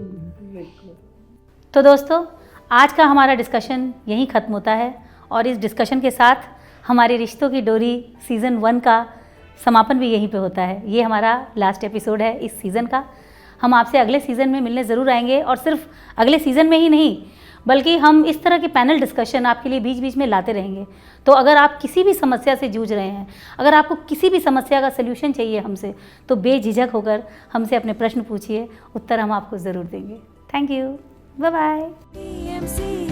तो दोस्तों, आज का हमारा डिस्कशन यहीं ख़त्म होता है, और इस डिस्कशन के साथ हमारे रिश्तों की डोरी सीज़न 1 का समापन भी यहीं पे होता है। ये हमारा लास्ट एपिसोड है इस सीज़न का। हम आपसे अगले सीज़न में मिलने ज़रूर आएंगे, और सिर्फ अगले सीज़न में ही नहीं, बल्कि हम इस तरह के पैनल डिस्कशन आपके लिए बीच बीच में लाते रहेंगे। तो अगर आप किसी भी समस्या से जूझ रहे हैं, अगर आपको किसी भी समस्या का सल्यूशन चाहिए हमसे, तो बेझिझक होकर हमसे अपने प्रश्न पूछिए, उत्तर हम आपको ज़रूर देंगे। Thank you, bye bye.